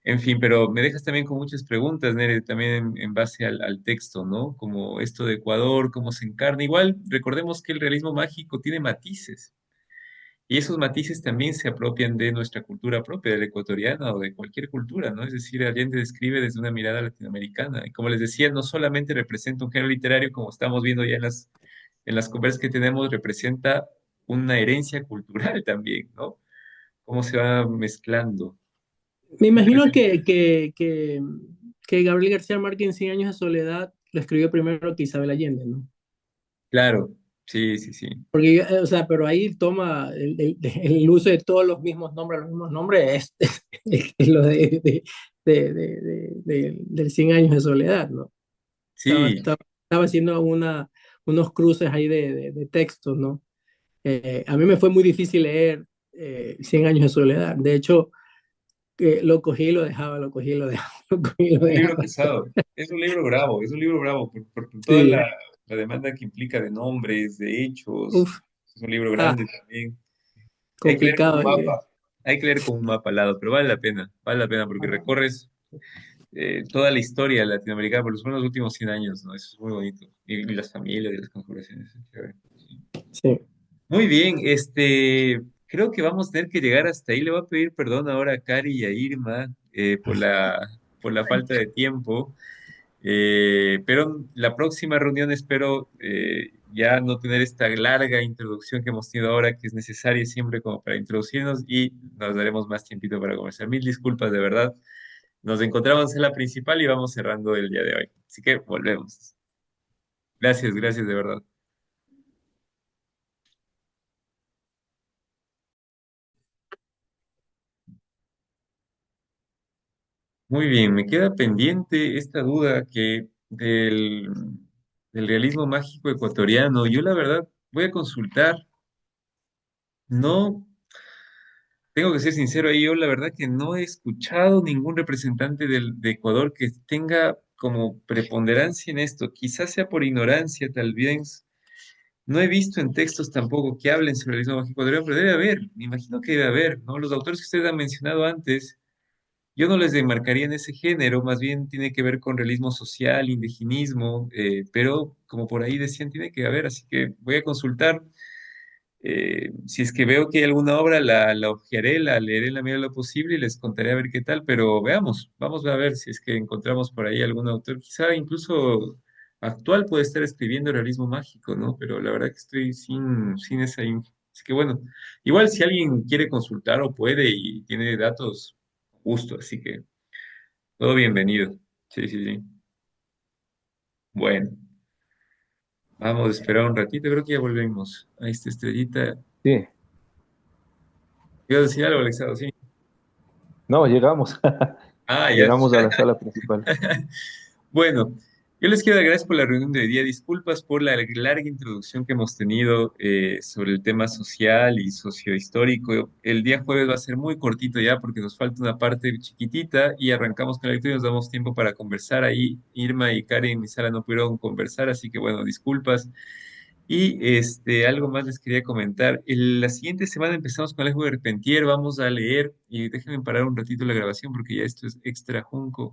en fin, pero me dejas también con muchas preguntas, Nere, también en base al texto, ¿no? Como esto de Ecuador, cómo se encarna. Igual, recordemos que el realismo mágico tiene matices. Y esos matices también se apropian de nuestra cultura propia, de la ecuatoriana o de cualquier cultura, ¿no? Es decir, Allende describe desde una mirada latinoamericana. Y como les decía, no solamente representa un género literario, como estamos viendo ya en las conversas que tenemos, representa una herencia cultural también, ¿no? Cómo se va mezclando. Me Me imagino parece- que Gabriel García Márquez en Cien años de soledad lo escribió primero que Isabel Allende, ¿no? Claro, sí, sí, sí. Porque, o sea, pero ahí toma el uso de todos los mismos nombres, es lo del Cien años de soledad, ¿no? Estaba, Sí, estaba, estaba haciendo unos cruces ahí de textos, ¿no? A mí me fue muy difícil leer Cien años de soledad. De hecho, lo cogí y lo dejaba, lo cogí y lo dejaba, lo cogí y lo es un libro dejaba. pesado, es un libro bravo por toda Sí, la demanda que implica de nombres, de hechos. uf, Es un libro ah, grande también. Hay que leer con un complicado. mapa, hay que leer con un mapa al lado, pero vale la pena porque recorres toda la historia latinoamericana por los últimos 100 años, ¿no? Eso es muy bonito. Y las familias y las configuraciones. Es chévere. Sí. Sí. Muy bien, creo que vamos a tener que llegar hasta ahí. Le voy a pedir perdón ahora a Cari y a Irma por la falta de tiempo. Pero la próxima reunión espero ya no tener esta larga introducción que hemos tenido ahora, que es necesaria siempre como para introducirnos y nos daremos más tiempito para conversar. Mil disculpas de verdad. Nos encontramos en la principal y vamos cerrando el día de hoy. Así que volvemos. Gracias, gracias de verdad. Muy bien, me queda pendiente esta duda del realismo mágico ecuatoriano. Yo la verdad voy a consultar. No, tengo que ser sincero ahí, yo la verdad que no he escuchado ningún representante de Ecuador que tenga como preponderancia en esto. Quizás sea por ignorancia, tal vez. No he visto en textos tampoco que hablen sobre el realismo mágico ecuatoriano, pero debe haber, me imagino que debe haber, ¿no? Los autores que ustedes han mencionado antes. Yo no les demarcaría en ese género, más bien tiene que ver con realismo social, indigenismo, pero como por ahí decían, tiene que haber, así que voy a consultar. Si es que veo que hay alguna obra, la hojearé, la leeré en la medida de lo posible y les contaré a ver qué tal, pero veamos, vamos a ver si es que encontramos por ahí algún autor, quizá incluso actual puede estar escribiendo realismo mágico, ¿no? Pero la verdad que estoy sin esa info. Así que bueno, igual si alguien quiere consultar o puede y tiene datos, justo, así que todo bienvenido. Sí, sí, sí. Bueno, vamos a esperar un ratito, creo que ya volvemos. Ahí está Estrellita. Sí, ¿Quiero decir algo, Alexado? Sí. no, llegamos, Ah, ya. llegamos a la sala principal. Bueno, yo les quiero dar gracias por la reunión de hoy día. Disculpas por la larga introducción que hemos tenido sobre el tema social y sociohistórico. El día jueves va a ser muy cortito ya porque nos falta una parte chiquitita y arrancamos con la lectura y nos damos tiempo para conversar. Ahí Irma y Karen en mi sala no pudieron conversar, así que bueno, disculpas. Y algo más les quería comentar. La siguiente semana empezamos con el juego de Repentier, vamos a leer y déjenme parar un ratito la grabación porque ya esto es extra junco.